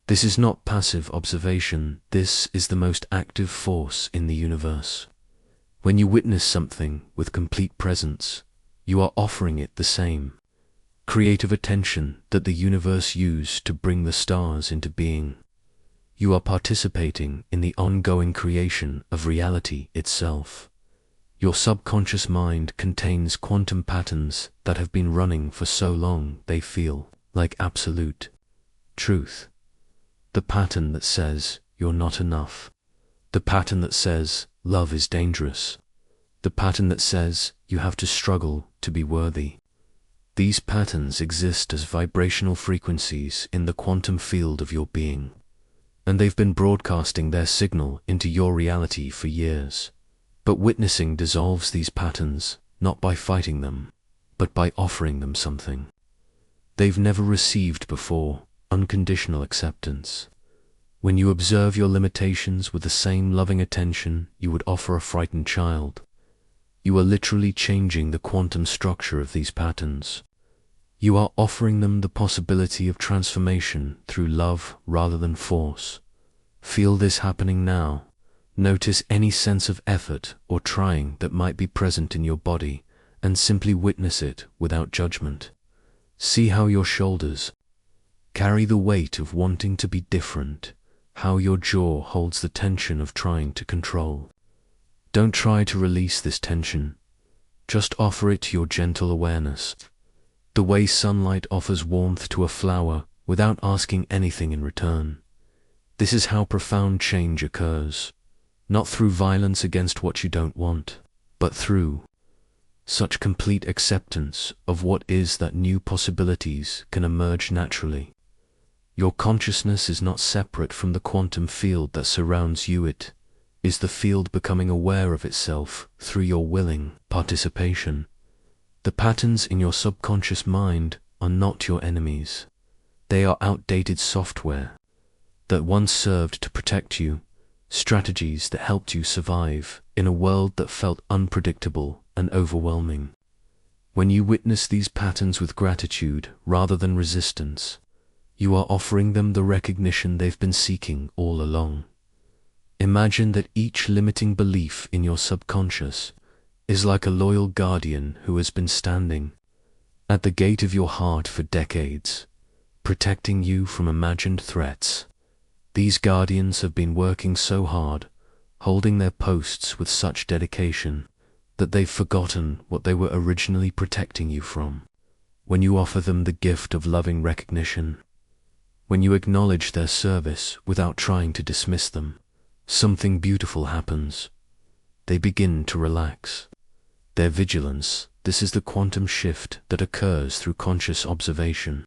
This is not passive observation, this is the most active force in the universe. When you witness something with complete presence, you are offering it the same creative attention that the universe used to bring the stars into being. You are participating in the ongoing creation of reality itself. Your subconscious mind contains quantum patterns that have been running for so long they feel like absolute truth. The pattern that says you're not enough. The pattern that says love is dangerous. The pattern that says you have to struggle to be worthy. These patterns exist as vibrational frequencies in the quantum field of your being, and they've been broadcasting their signal into your reality for years. But witnessing dissolves these patterns, not by fighting them, but by offering them something they've never received before: unconditional acceptance. When you observe your limitations with the same loving attention you would offer a frightened child, You are literally changing the quantum structure of these patterns. You are offering them the possibility of transformation through love rather than force. Feel this happening now. Notice any sense of effort or trying that might be present in your body, and simply witness it without judgment. See how your shoulders carry the weight of wanting to be different, how your jaw holds the tension of trying to control. Don't try to release this tension. Just offer it to your gentle awareness. The way sunlight offers warmth to a flower without asking anything in return. This is how profound change occurs, not through violence against what you don't want, but through such complete acceptance of what is that new possibilities can emerge naturally. Your consciousness is not separate from the quantum field that surrounds you. It is the field becoming aware of itself through your willing participation. The patterns in your subconscious mind are not your enemies. They are outdated software that once served to protect you, strategies that helped you survive in a world that felt unpredictable and overwhelming. When you witness these patterns with gratitude rather than resistance, you are offering them the recognition they've been seeking all along. Imagine that each limiting belief in your subconscious is like a loyal guardian who has been standing at the gate of your heart for decades, protecting you from imagined threats. These guardians have been working so hard, holding their posts with such dedication, that they've forgotten what they were originally protecting you from. When you offer them the gift of loving recognition, when you acknowledge their service without trying to dismiss them, something beautiful happens. They begin to relax. Their vigilance, this is the quantum shift that occurs through conscious observation.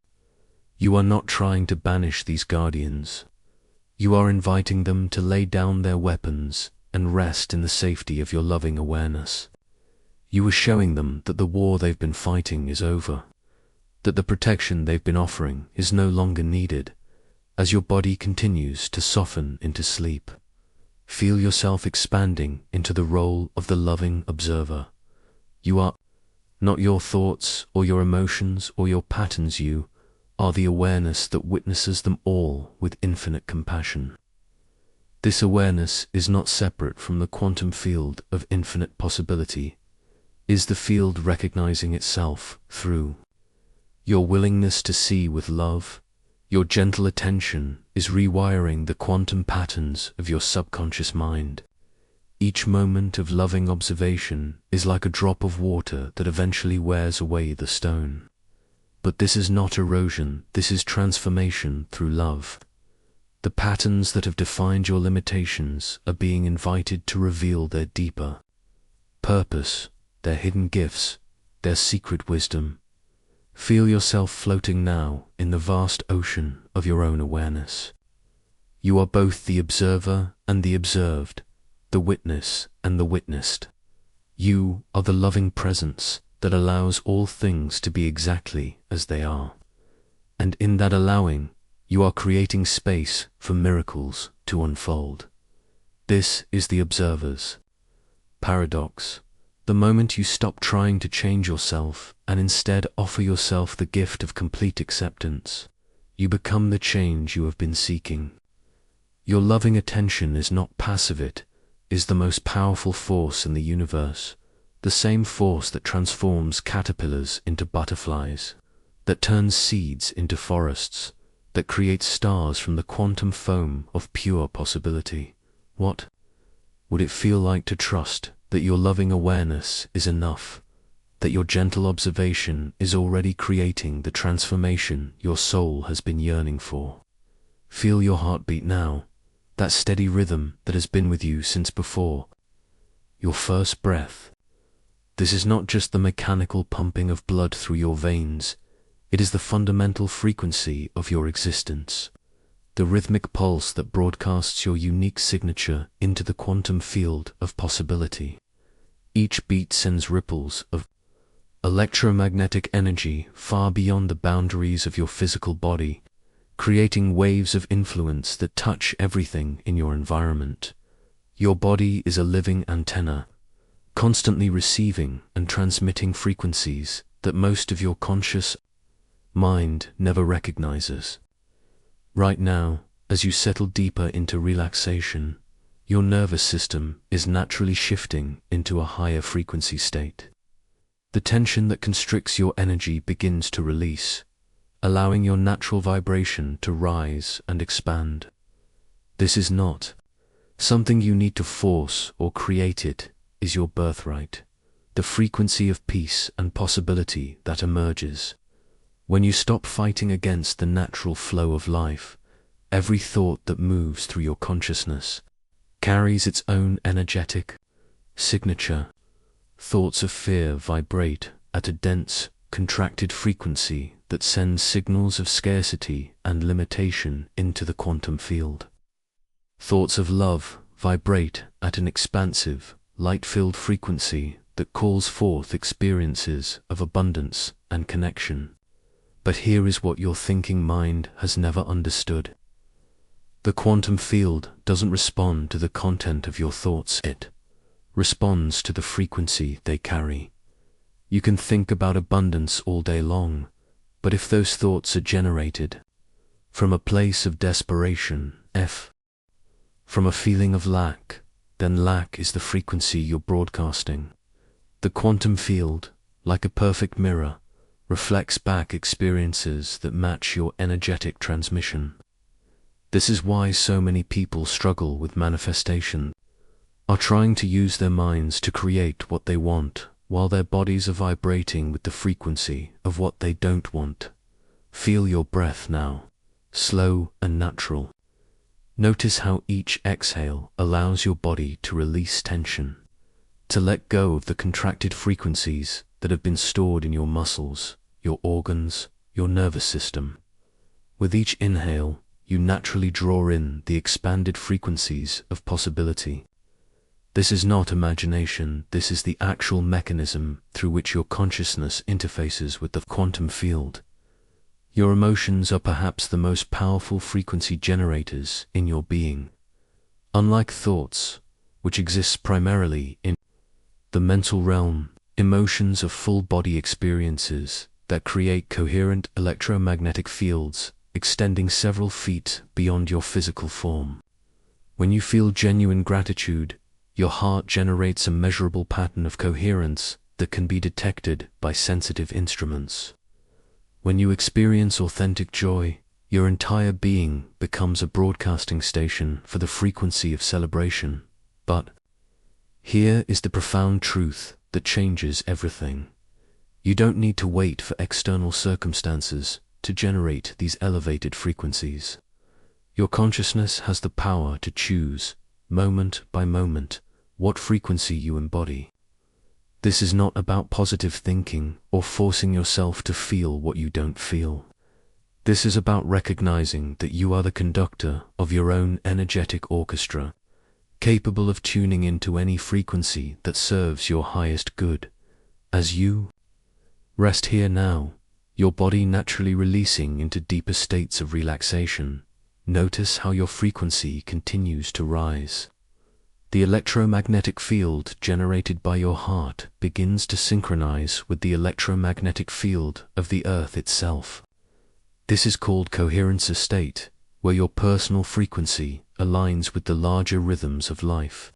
You are not trying to banish these guardians. You are inviting them to lay down their weapons and rest in the safety of your loving awareness. You are showing them that the war they've been fighting is over, that the protection they've been offering is no longer needed. As your body continues to soften into sleep, feel yourself expanding into the role of the loving observer. You are not your thoughts or your emotions or your patterns. You are the awareness that witnesses them all with infinite compassion. This awareness is not separate from the quantum field of infinite possibility, is the field recognizing itself through your willingness to see with love. Your gentle attention is rewiring the quantum patterns of your subconscious mind. Each moment of loving observation is like a drop of water that eventually wears away the stone. But this is not erosion, this is transformation through love. The patterns that have defined your limitations are being invited to reveal their deeper purpose, their hidden gifts, their secret wisdom. Feel yourself floating now in the vast ocean of your own awareness. You are both the observer and the observed, the witness and the witnessed. You are the loving presence that allows all things to be exactly as they are. And in that allowing, you are creating space for miracles to unfold. This is the observer's paradox. The moment you stop trying to change yourself and instead offer yourself the gift of complete acceptance, you become the change you have been seeking. Your loving attention is not passive, it is the most powerful force in the universe, the same force that transforms caterpillars into butterflies, that turns seeds into forests, that creates stars from the quantum foam of pure possibility. What would it feel like to trust that your loving awareness is enough, that your gentle observation is already creating the transformation your soul has been yearning for? Feel your heartbeat now, that steady rhythm that has been with you since before your first breath. This is not just the mechanical pumping of blood through your veins, it is the fundamental frequency of your existence, the rhythmic pulse that broadcasts your unique signature into the quantum field of possibility. Each beat sends ripples of electromagnetic energy far beyond the boundaries of your physical body, creating waves of influence that touch everything in your environment. Your body is a living antenna, constantly receiving and transmitting frequencies that most of your conscious mind never recognizes. Right now, as you settle deeper into relaxation, your nervous system is naturally shifting into a higher frequency state. The tension that constricts your energy begins to release, allowing your natural vibration to rise and expand. This is not something you need to force or create. It is your birthright, the frequency of peace and possibility that emerges. When you stop fighting against the natural flow of life, every thought that moves through your consciousness carries its own energetic signature. Thoughts of fear vibrate at a dense, contracted frequency that sends signals of scarcity and limitation into the quantum field. Thoughts of love vibrate at an expansive, light-filled frequency that calls forth experiences of abundance and connection. But here is what your thinking mind has never understood. The quantum field doesn't respond to the content of your thoughts. It responds to the frequency they carry. You can think about abundance all day long, but if those thoughts are generated from a place of desperation, from a feeling of lack, then lack is the frequency you're broadcasting. The quantum field, like a perfect mirror, reflects back experiences that match your energetic transmission. This is why so many people struggle with manifestation, are trying to use their minds to create what they want, while their bodies are vibrating with the frequency of what they don't want. Feel your breath now, slow and natural. Notice how each exhale allows your body to release tension, to let go of the contracted frequencies that have been stored in your muscles, your organs, your nervous system. With each inhale, you naturally draw in the expanded frequencies of possibility. This is not imagination, this is the actual mechanism through which your consciousness interfaces with the quantum field. Your emotions are perhaps the most powerful frequency generators in your being. Unlike thoughts, which exists primarily in the mental realm, emotions are full-body experiences that create coherent electromagnetic fields extending several feet beyond your physical form. When you feel genuine gratitude, your heart generates a measurable pattern of coherence that can be detected by sensitive instruments. When you experience authentic joy, your entire being becomes a broadcasting station for the frequency of celebration. But here is the profound truth that changes everything. You don't need to wait for external circumstances to generate these elevated frequencies. Your consciousness has the power to choose, moment by moment, what frequency you embody. This is not about positive thinking or forcing yourself to feel what you don't feel. This is about recognizing that you are the conductor of your own energetic orchestra, capable of tuning into any frequency that serves your highest good. As you rest here now, your body naturally releasing into deeper states of relaxation, notice how your frequency continues to rise. The electromagnetic field generated by your heart begins to synchronize with the electromagnetic field of the earth itself. This is called coherence state, where your personal frequency aligns with the larger rhythms of life.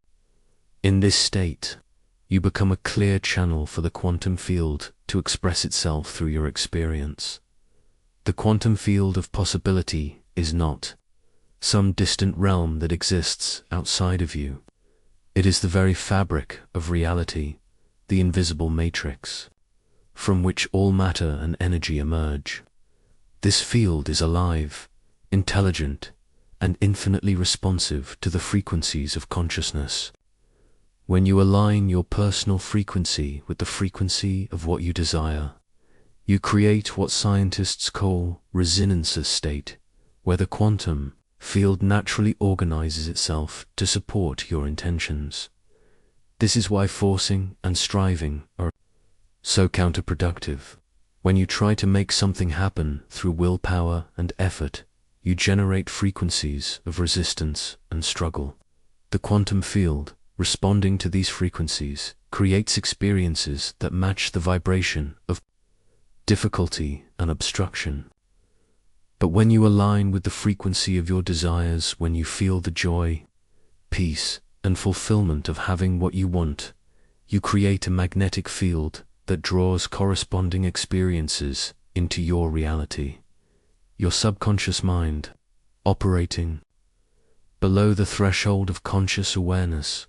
In this state, you become a clear channel for the quantum field to express itself through your experience. The quantum field of possibility is not some distant realm that exists outside of you. It is the very fabric of reality, the invisible matrix, from which all matter and energy emerge. This field is alive, intelligent, and infinitely responsive to the frequencies of consciousness. When you align your personal frequency with the frequency of what you desire, you create what scientists call resonance state, where the quantum field naturally organizes itself to support your intentions. This is why forcing and striving are so counterproductive. When you try to make something happen through willpower and effort, you generate frequencies of resistance and struggle. The quantum field, responding to these frequencies creates experiences that match the vibration of difficulty and obstruction. But when you align with the frequency of your desires, when you feel the joy, peace, and fulfillment of having what you want, you create a magnetic field that draws corresponding experiences into your reality. Your subconscious mind, operating below the threshold of conscious awareness,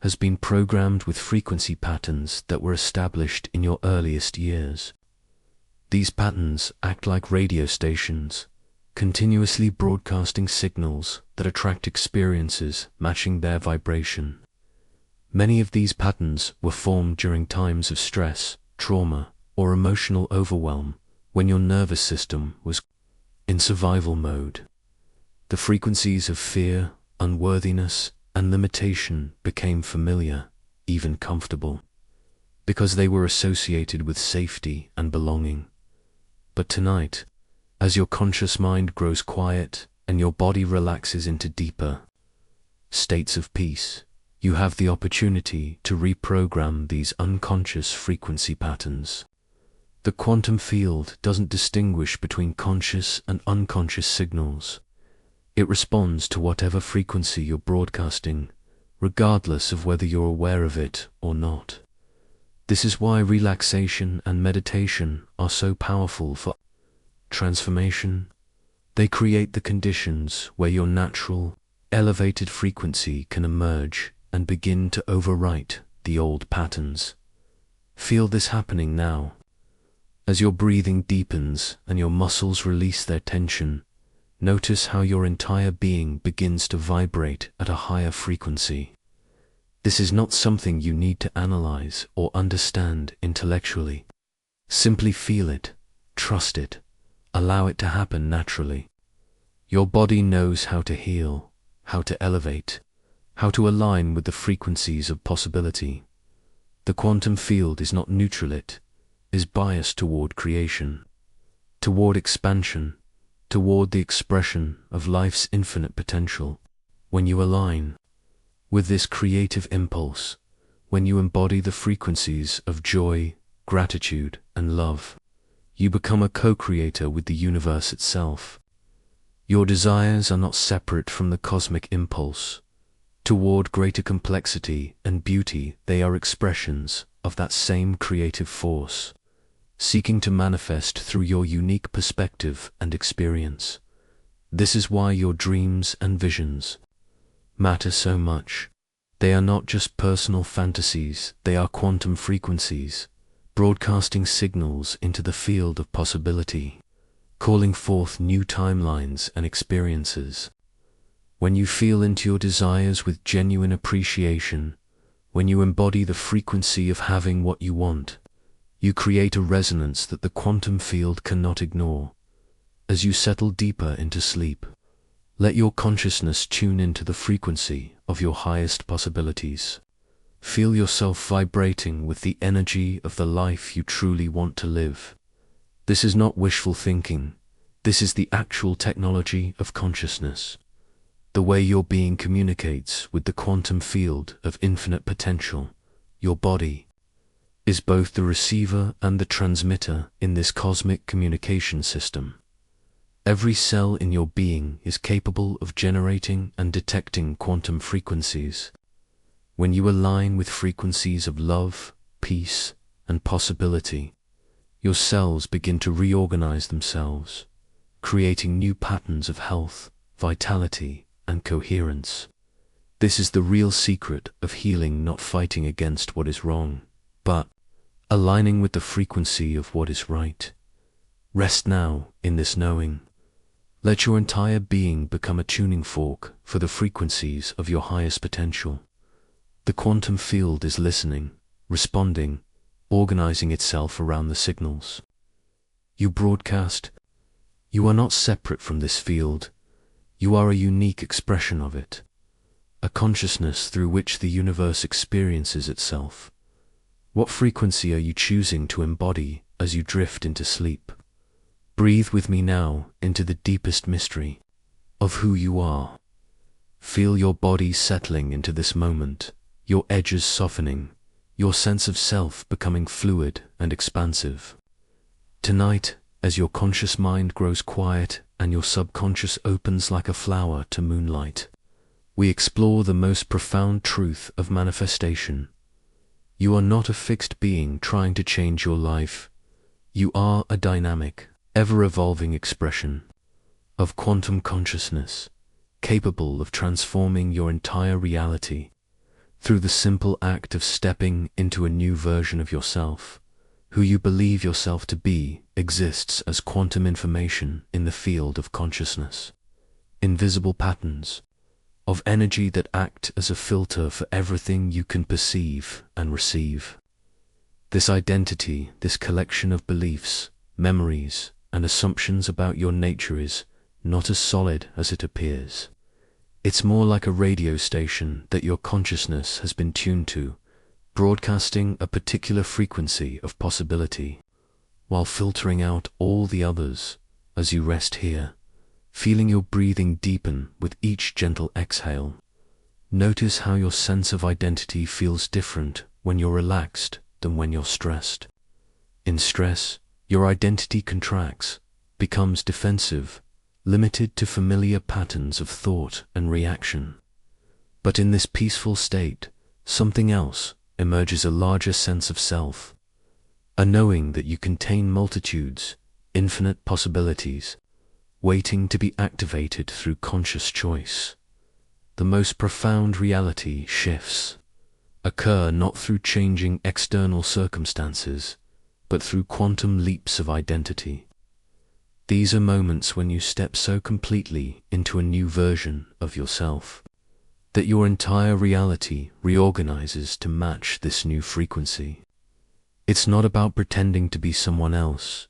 has been programmed with frequency patterns that were established in your earliest years. These patterns act like radio stations, continuously broadcasting signals that attract experiences matching their vibration. Many of these patterns were formed during times of stress, trauma, or emotional overwhelm, when your nervous system was in survival mode. The frequencies of fear, unworthiness, and limitation became familiar, even comfortable, because they were associated with safety and belonging. But tonight, as your conscious mind grows quiet and your body relaxes into deeper states of peace, you have the opportunity to reprogram these unconscious frequency patterns. The quantum field doesn't distinguish between conscious and unconscious signals. It responds to whatever frequency you're broadcasting, regardless of whether you're aware of it or not. This is why relaxation and meditation are so powerful for transformation. They create the conditions where your natural, elevated frequency can emerge and begin to overwrite the old patterns. Feel this happening now. As your breathing deepens and your muscles release their tension, notice how your entire being begins to vibrate at a higher frequency. This is not something you need to analyze or understand intellectually. Simply feel it, trust it, allow it to happen naturally. Your body knows how to heal, how to elevate, how to align with the frequencies of possibility. The quantum field is not neutral, it is biased toward creation, toward expansion, toward the expression of life's infinite potential. When you align with this creative impulse, when you embody the frequencies of joy, gratitude, and love, you become a co-creator with the universe itself. Your desires are not separate from the cosmic impulse toward greater complexity and beauty. They are expressions of that same creative force, seeking to manifest through your unique perspective and experience. This is why your dreams and visions matter so much. They are not just personal fantasies, they are quantum frequencies, broadcasting signals into the field of possibility, calling forth new timelines and experiences. When you feel into your desires with genuine appreciation, when you embody the frequency of having what you want, you create a resonance that the quantum field cannot ignore. As you settle deeper into sleep, let your consciousness tune into the frequency of your highest possibilities. Feel yourself vibrating with the energy of the life you truly want to live. This is not wishful thinking. This is the actual technology of consciousness. The way your being communicates with the quantum field of infinite potential. Your body is both the receiver and the transmitter in this cosmic communication system. Every cell in your being is capable of generating and detecting quantum frequencies. When you align with frequencies of love, peace, and possibility, your cells begin to reorganize themselves, creating new patterns of health, vitality, and coherence. This is the real secret of healing, not fighting against what is wrong, but aligning with the frequency of what is right. Rest now in this knowing. Let your entire being become a tuning fork for the frequencies of your highest potential. The quantum field is listening, responding, organizing itself around the signals you broadcast. You are not separate from this field. You are a unique expression of it, a consciousness through which the universe experiences itself. What frequency are you choosing to embody as you drift into sleep? Breathe with me now into the deepest mystery of who you are. Feel your body settling into this moment. your edges softening, your sense of self becoming fluid and expansive. Tonight, as your conscious mind grows quiet and your subconscious opens like a flower to moonlight, we explore the most profound truth of manifestation. You are not a fixed being trying to change your life. You are a dynamic, ever-evolving expression of quantum consciousness, capable of transforming your entire reality through the simple act of stepping into a new version of yourself. Who you believe yourself to be exists as quantum information in the field of consciousness. Invisible patterns of energy that act as a filter for everything you can perceive and receive. This identity, this collection of beliefs, memories, and assumptions about your nature is not as solid as it appears. It's more like a radio station that your consciousness has been tuned to, broadcasting a particular frequency of possibility, while filtering out all the others as you rest here, feeling your breathing deepen with each gentle exhale. Notice how your sense of identity feels different when you're relaxed than when you're stressed. In stress, your identity contracts, becomes defensive, limited to familiar patterns of thought and reaction. But in this peaceful state, something else emerges, a larger sense of self, a knowing that you contain multitudes, infinite possibilities, waiting to be activated through conscious choice. The most profound reality shifts occur not through changing external circumstances, but through quantum leaps of identity. These are moments when you step so completely into a new version of yourself that your entire reality reorganizes to match this new frequency. It's not about pretending to be someone else.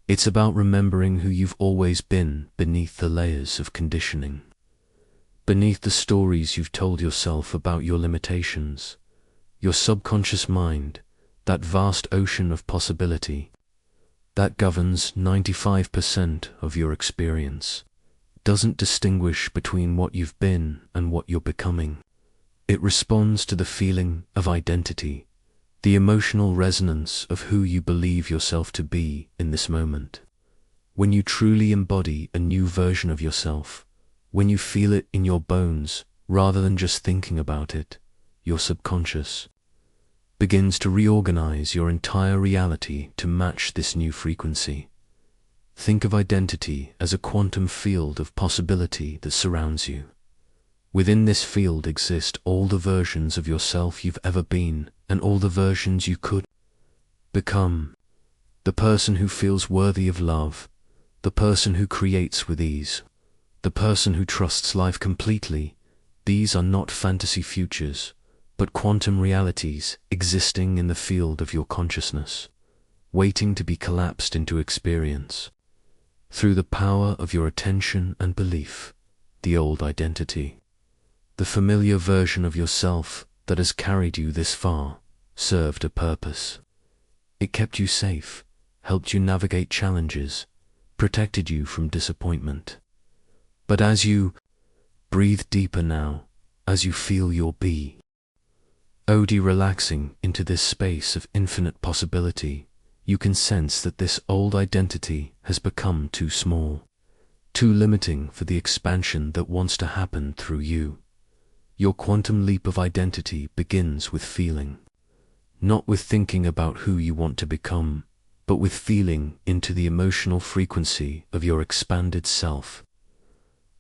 It's about remembering who you've always been beneath the layers of conditioning, beneath the stories you've told yourself about your limitations. Your subconscious mind, that vast ocean of possibility, that governs 95% of your experience, doesn't distinguish between what you've been and what you're becoming. It responds to the feeling of identity, the emotional resonance of who you believe yourself to be in this moment. When you truly embody a new version of yourself, when you feel it in your bones rather than just thinking about it, your subconscious begins to reorganize your entire reality to match this new frequency. Think of identity as a quantum field of possibility that surrounds you. Within this field exist all the versions of yourself you've ever been and all the versions you could become. The person who feels worthy of love, the person who creates with ease, the person who trusts life completely. These are not fantasy futures, but quantum realities existing in the field of your consciousness, waiting to be collapsed into experience. Through the power of your attention and belief, the old identity, the familiar version of yourself that has carried you this far, served a purpose. It kept you safe, helped you navigate challenges, protected you from disappointment. But as you breathe deeper now, as you feel your be, relaxing into this space of infinite possibility, you can sense that this old identity has become too small, too limiting for the expansion that wants to happen through you. Your quantum leap of identity begins with feeling, not with thinking about who you want to become, but with feeling into the emotional frequency of your expanded self.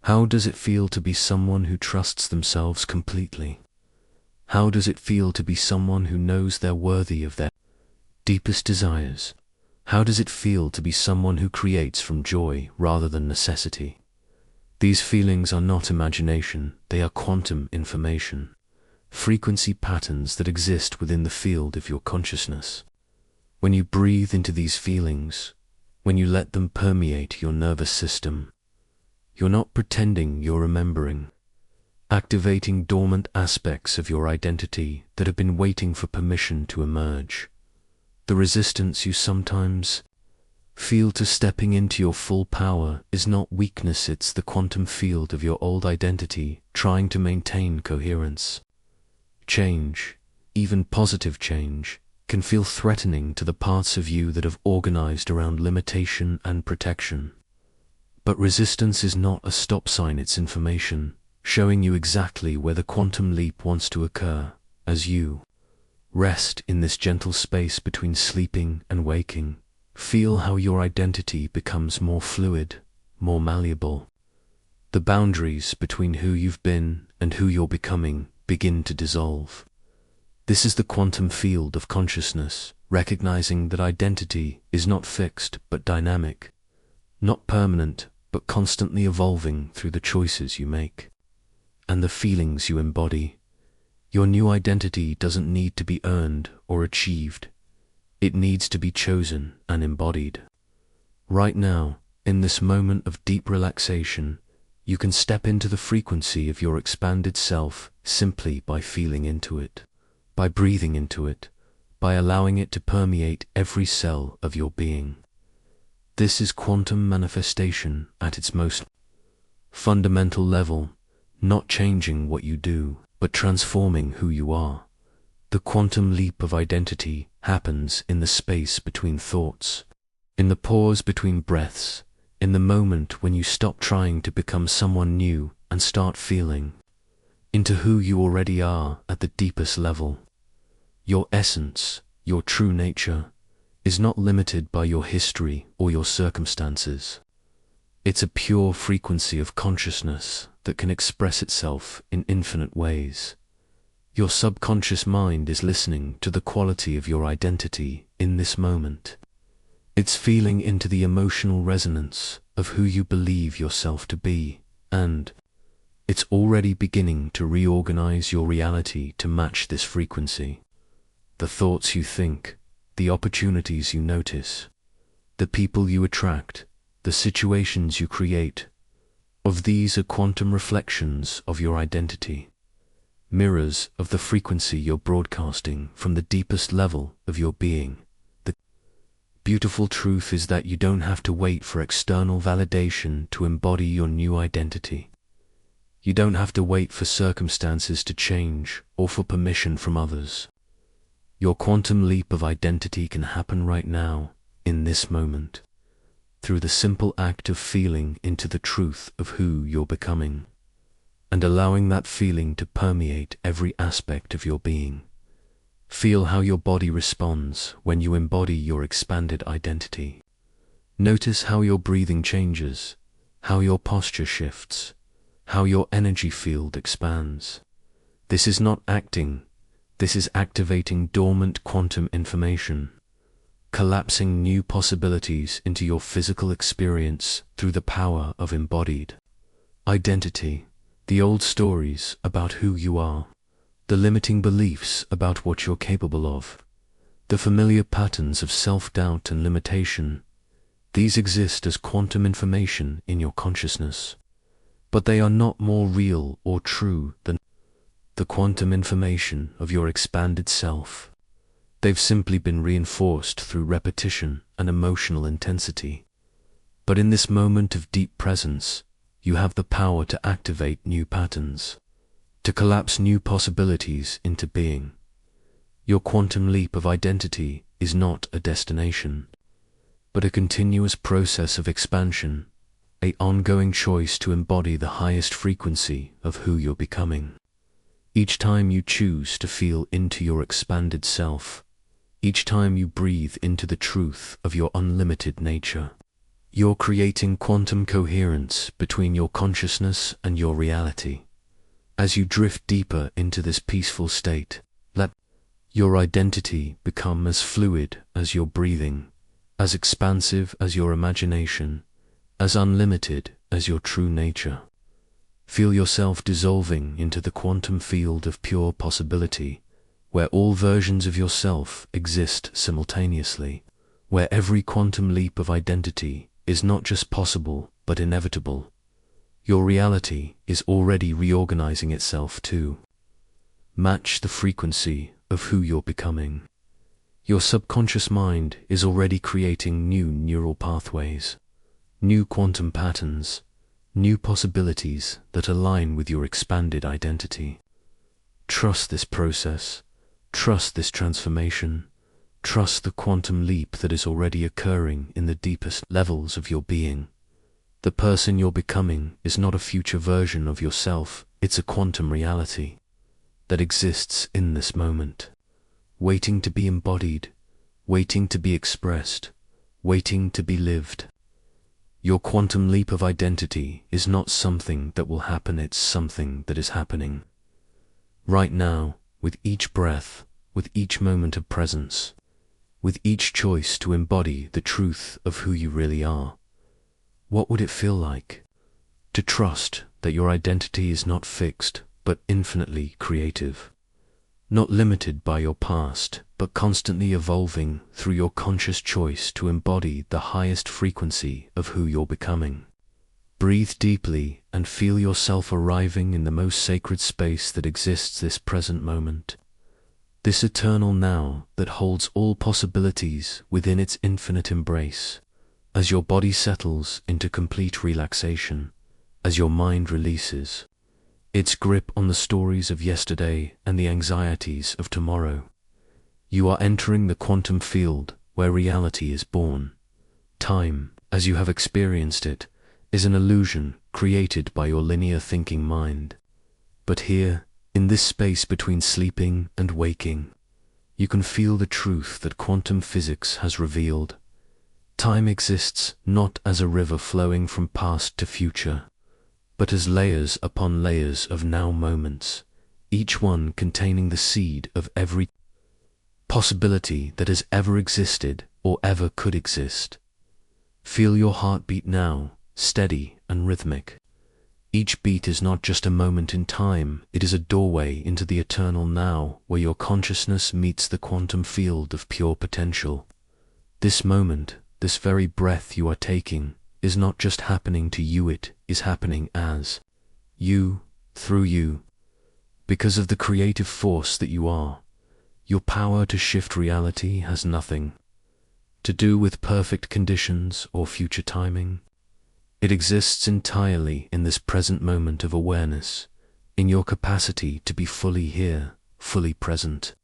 How does it feel to be someone who trusts themselves completely? How does it feel to be someone who knows they're worthy of their deepest desires? How does it feel to be someone who creates from joy rather than necessity? These feelings are not imagination, they are quantum information, frequency patterns that exist within the field of your consciousness. When you breathe into these feelings, when you let them permeate your nervous system, you're not pretending you're remembering, activating dormant aspects of your identity that have been waiting for permission to emerge. The resistance you sometimes feel to stepping into your full power is not weakness, it's the quantum field of your old identity trying to maintain coherence. Change, even positive change, can feel threatening to the parts of you that have organized around limitation and protection. But resistance is not a stop sign, it's information, showing you exactly where the quantum leap wants to occur. As you rest in this gentle space between sleeping and waking, feel how your identity becomes more fluid, more malleable. The boundaries between who you've been and who you're becoming begin to dissolve. This is the quantum field of consciousness, recognizing that identity is not fixed but dynamic, not permanent but constantly evolving through the choices you make and the feelings you embody. Your new identity doesn't need to be earned or achieved. It needs to be chosen and embodied. Right now, in this moment of deep relaxation, you can step into the frequency of your expanded self simply by feeling into it, by breathing into it, by allowing it to permeate every cell of your being. This is quantum manifestation at its most fundamental level, not changing what you do, but transforming who you are. The quantum leap of identity happens in the space between thoughts, in the pause between breaths, in the moment when you stop trying to become someone new and start feeling into who you already are at the deepest level. Your essence, your true nature, is not limited by your history or your circumstances. It's a pure frequency of consciousness that can express itself in infinite ways. Your subconscious mind is listening to the quality of your identity in this moment. It's feeling into the emotional resonance of who you believe yourself to be, and it's already beginning to reorganize your reality to match this frequency. The thoughts you think, the opportunities you notice, the people you attract, the situations you create, of these are quantum reflections of your identity, mirrors of the frequency you're broadcasting from the deepest level of your being. The beautiful truth is that you don't have to wait for external validation to embody your new identity. You don't have to wait for circumstances to change or for permission from others. Your quantum leap of identity can happen right now, in this moment, through the simple act of feeling into the truth of who you're becoming, and allowing that feeling to permeate every aspect of your being. Feel how your body responds when you embody your expanded identity. Notice how your breathing changes, how your posture shifts, how your energy field expands. This is not acting, this is activating dormant quantum information, collapsing new possibilities into your physical experience through the power of embodied identity. The old stories about who you are, the limiting beliefs about what you're capable of, the familiar patterns of self-doubt and limitation, these exist as quantum information in your consciousness, but they are not more real or true than the quantum information of your expanded self. They've simply been reinforced through repetition and emotional intensity. But in this moment of deep presence, you have the power to activate new patterns, to collapse new possibilities into being. Your quantum leap of identity is not a destination, but a continuous process of expansion, an ongoing choice to embody the highest frequency of who you're becoming. Each time you choose to feel into your expanded self, each time you breathe into the truth of your unlimited nature, you're creating quantum coherence between your consciousness and your reality. As you drift deeper into this peaceful state, let your identity become as fluid as your breathing, as expansive as your imagination, as unlimited as your true nature. Feel yourself dissolving into the quantum field of pure possibility, where all versions of yourself exist simultaneously, where every quantum leap of identity is not just possible but inevitable. Your reality is already reorganizing itself to match the frequency of who you're becoming. Your subconscious mind is already creating new neural pathways, new quantum patterns, new possibilities that align with your expanded identity. Trust this process. Trust this transformation. Trust the quantum leap that is already occurring in the deepest levels of your being. The person you're becoming is not a future version of yourself, it's a quantum reality that exists in this moment, waiting to be embodied, waiting to be expressed, waiting to be lived. Your quantum leap of identity is not something that will happen, it's something that is happening. Right now, with each breath, with each moment of presence, with each choice to embody the truth of who you really are. What would it feel like to trust that your identity is not fixed, but infinitely creative? Not limited by your past, but constantly evolving through your conscious choice to embody the highest frequency of who you're becoming. Breathe deeply and feel yourself arriving in the most sacred space that exists, this present moment. This eternal now that holds all possibilities within its infinite embrace. As your body settles into complete relaxation, as your mind releases its grip on the stories of yesterday and the anxieties of tomorrow, you are entering the quantum field where reality is born. Time, as you have experienced it, is an illusion created by your linear thinking mind. But here, in this space between sleeping and waking, you can feel the truth that quantum physics has revealed. Time exists not as a river flowing from past to future, but as layers upon layers of now moments, each one containing the seed of every possibility that has ever existed or ever could exist. Feel your heartbeat now, steady and rhythmic. Each beat is not just a moment in time, it is a doorway into the eternal now, where your consciousness meets the quantum field of pure potential. This moment, this very breath you are taking, is not just happening to you, it is happening as you, through you. Because of the creative force that you are, your power to shift reality has nothing to do with perfect conditions or future timing. It exists entirely in this present moment of awareness, in your capacity to be fully here, fully present,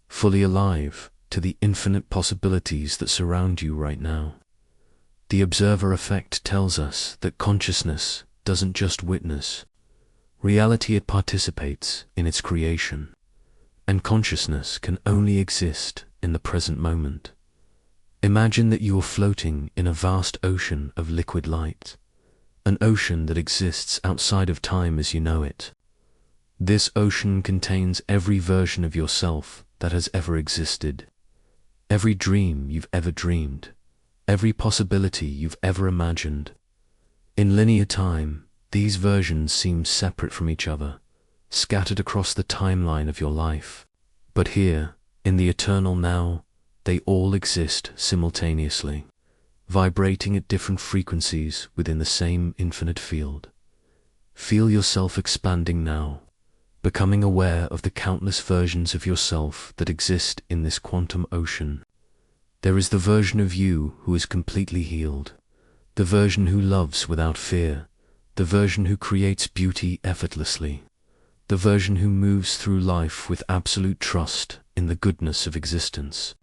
fully alive to the infinite possibilities that surround you right now. The observer effect tells us that consciousness doesn't just witness reality, it participates in its creation, and consciousness can only exist in the present moment. Imagine that you are floating in a vast ocean of liquid light, an ocean that exists outside of time as you know it. This ocean contains every version of yourself that has ever existed, every dream you've ever dreamed, every possibility you've ever imagined. In linear time, these versions seem separate from each other, scattered across the timeline of your life. But here, in the eternal now, they all exist simultaneously, vibrating at different frequencies within the same infinite field. Feel yourself expanding now, becoming aware of the countless versions of yourself that exist in this quantum ocean. There is the version of you who is completely healed, the version who loves without fear, the version who creates beauty effortlessly, the version who moves through life with absolute trust in the goodness of existence.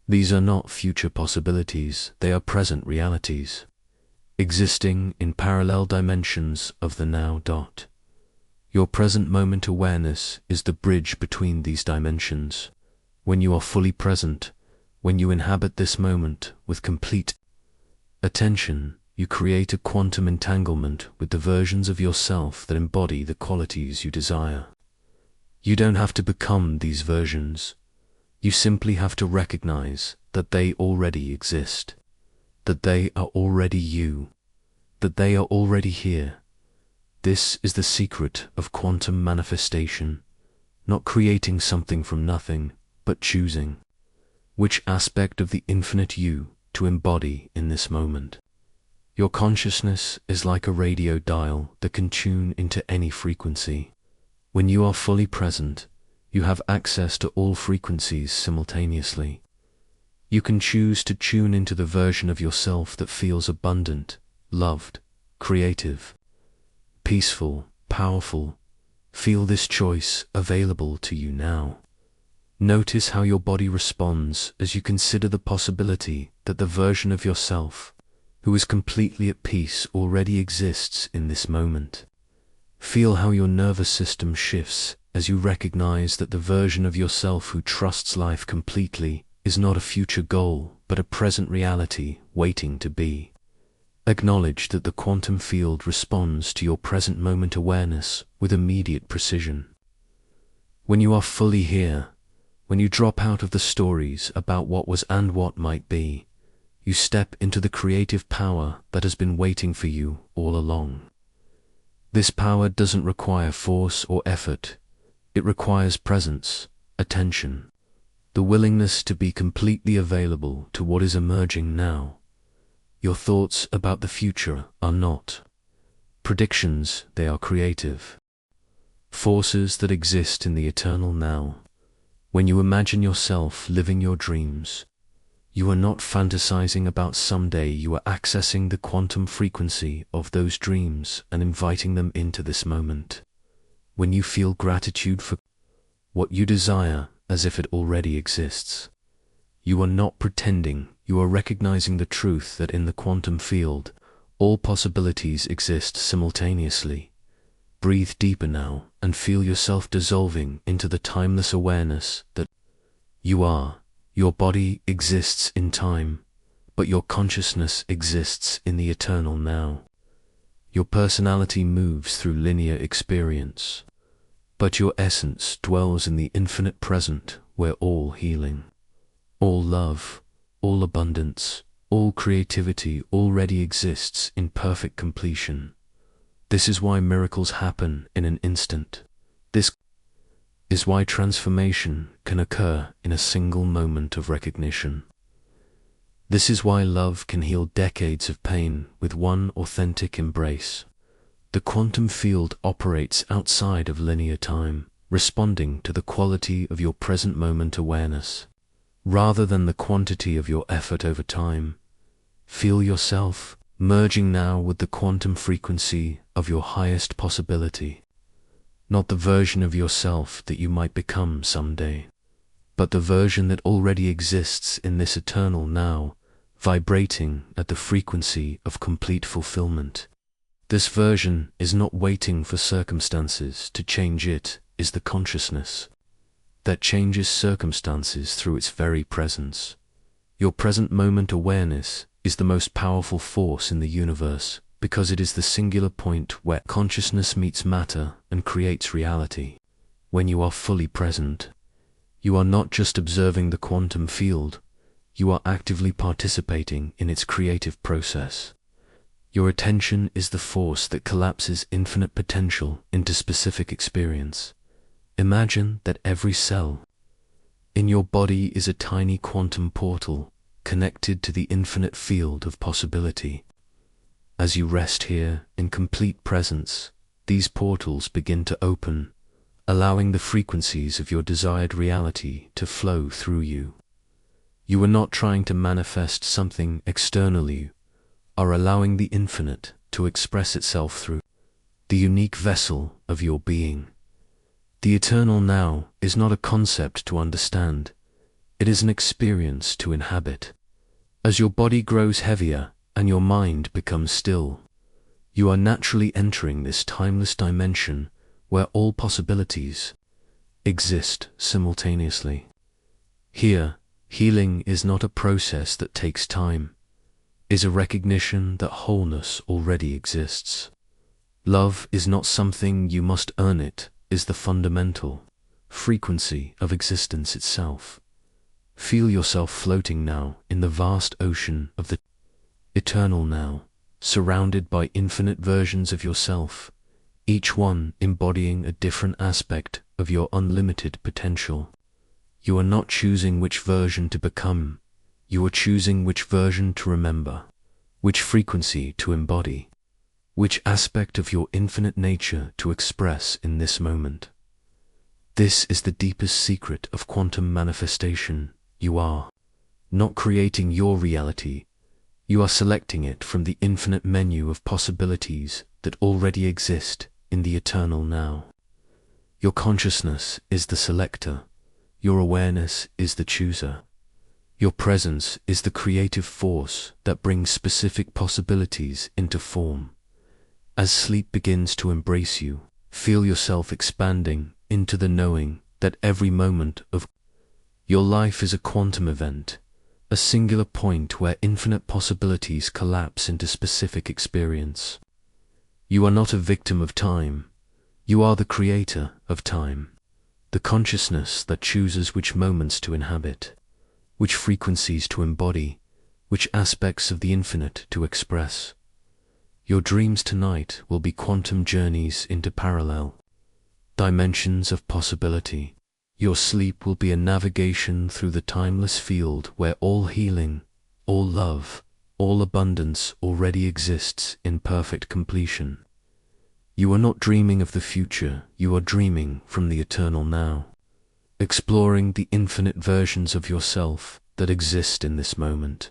These are not future possibilities, they are present realities, existing in parallel dimensions of the now. Your present moment awareness is the bridge between these dimensions. When you are fully present, when you inhabit this moment with complete attention, you create a quantum entanglement with the versions of yourself that embody the qualities you desire. You don't have to become these versions. You simply have to recognize that they already exist, that they are already you, that they are already here. This is the secret of quantum manifestation, not creating something from nothing, but choosing which aspect of the infinite you to embody in this moment. Your consciousness is like a radio dial that can tune into any frequency. When you are fully present, you have access to all frequencies simultaneously. You can choose to tune into the version of yourself that feels abundant, loved, creative, peaceful, powerful, Feel this choice available to you now. Notice how your body responds as you consider the possibility that the version of yourself who is completely at peace already exists in this moment. Feel how your nervous system shifts as you recognize that the version of yourself who trusts life completely is not a future goal, but a present reality waiting to be. Acknowledge that the quantum field responds to your present moment awareness with immediate precision. When you are fully here, when you drop out of the stories about what was and what might be, you step into the creative power that has been waiting for you all along. This power doesn't require force or effort. It requires presence, attention, the willingness to be completely available to what is emerging now. Your thoughts about the future are not predictions, they are creative forces that exist in the eternal now. When you imagine yourself living your dreams, you are not fantasizing about someday, you are accessing the quantum frequency of those dreams and inviting them into this moment. When you feel gratitude for what you desire as if it already exists, you are not pretending, you are recognizing the truth that in the quantum field, all possibilities exist simultaneously. Breathe deeper now and feel yourself dissolving into the timeless awareness that you are. Your body exists in time, but your consciousness exists in the eternal now. Your personality moves through linear experience, but your essence dwells in the infinite present where all healing, all love, all abundance, all creativity already exists in perfect completion. This is why miracles happen in an instant. This is why transformation can occur in a single moment of recognition. This is why love can heal decades of pain with one authentic embrace. The quantum field operates outside of linear time, responding to the quality of your present moment awareness, rather than the quantity of your effort over time. Feel yourself merging now with the quantum frequency of your highest possibility. Not the version of yourself that you might become someday, but the version that already exists in this eternal now, vibrating at the frequency of complete fulfillment. This version is not waiting for circumstances to change, it is the consciousness that changes circumstances through its very presence. Your present moment awareness is the most powerful force in the universe, because it is the singular point where consciousness meets matter and creates reality. When you are fully present, you are not just observing the quantum field, you are actively participating in its creative process. Your attention is the force that collapses infinite potential into specific experience. Imagine that every cell in your body is a tiny quantum portal connected to the infinite field of possibility. As you rest here in complete presence, these portals begin to open, allowing the frequencies of your desired reality to flow through you. You are not trying to manifest something externally, are allowing the infinite to express itself through the unique vessel of your being. The eternal now is not a concept to understand, it is an experience to inhabit. As your body grows heavier and your mind becomes still, you are naturally entering this timeless dimension where all possibilities exist simultaneously. Here, healing is not a process that takes time, is a recognition that wholeness already exists. Love is not something you must earn, it is the fundamental frequency of existence itself. Feel yourself floating now in the vast ocean of the eternal now, surrounded by infinite versions of yourself, each one embodying a different aspect of your unlimited potential. You are not choosing which version to become, you are choosing which version to remember, which frequency to embody, which aspect of your infinite nature to express in this moment. This is the deepest secret of quantum manifestation. You are not creating your reality, you are selecting it from the infinite menu of possibilities that already exist in the eternal now. Your consciousness is the selector. Your awareness is the chooser. Your presence is the creative force that brings specific possibilities into form. As sleep begins to embrace you, feel yourself expanding into the knowing that every moment of your life is a quantum event, a singular point where infinite possibilities collapse into specific experience. You are not a victim of time. You are the creator of time, the consciousness that chooses which moments to inhabit, which frequencies to embody, which aspects of the infinite to express. Your dreams tonight will be quantum journeys into parallel dimensions of possibility. Your sleep will be a navigation through the timeless field where all healing, all love, all abundance already exists in perfect completion. You are not dreaming of the future, you are dreaming from the eternal now, exploring the infinite versions of yourself that exist in this moment.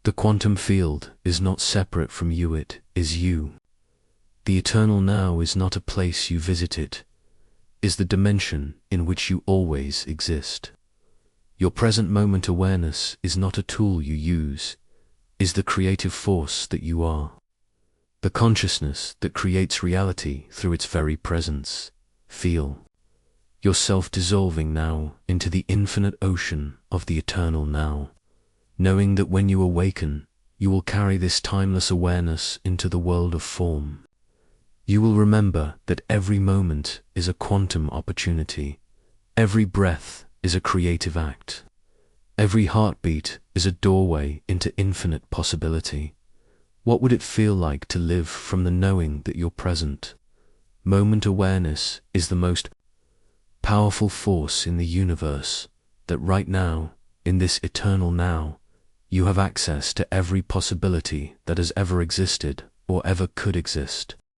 The quantum field is not separate from you, it is you. The eternal now is not a place you visit, it is the dimension in which you always exist. Your present moment awareness is not a tool you use, is the creative force that you are. The consciousness that creates reality through its very presence. Feel yourself dissolving now into the infinite ocean of the eternal now, knowing that when you awaken, you will carry this timeless awareness into the world of form. You will remember that every moment is a quantum opportunity. Every breath is a creative act. Every heartbeat is a doorway into infinite possibility. What would it feel like to live from the knowing that you're present? Moment awareness is the most powerful force in the universe, that right now, in this eternal now, you have access to every possibility that has ever existed or ever could exist.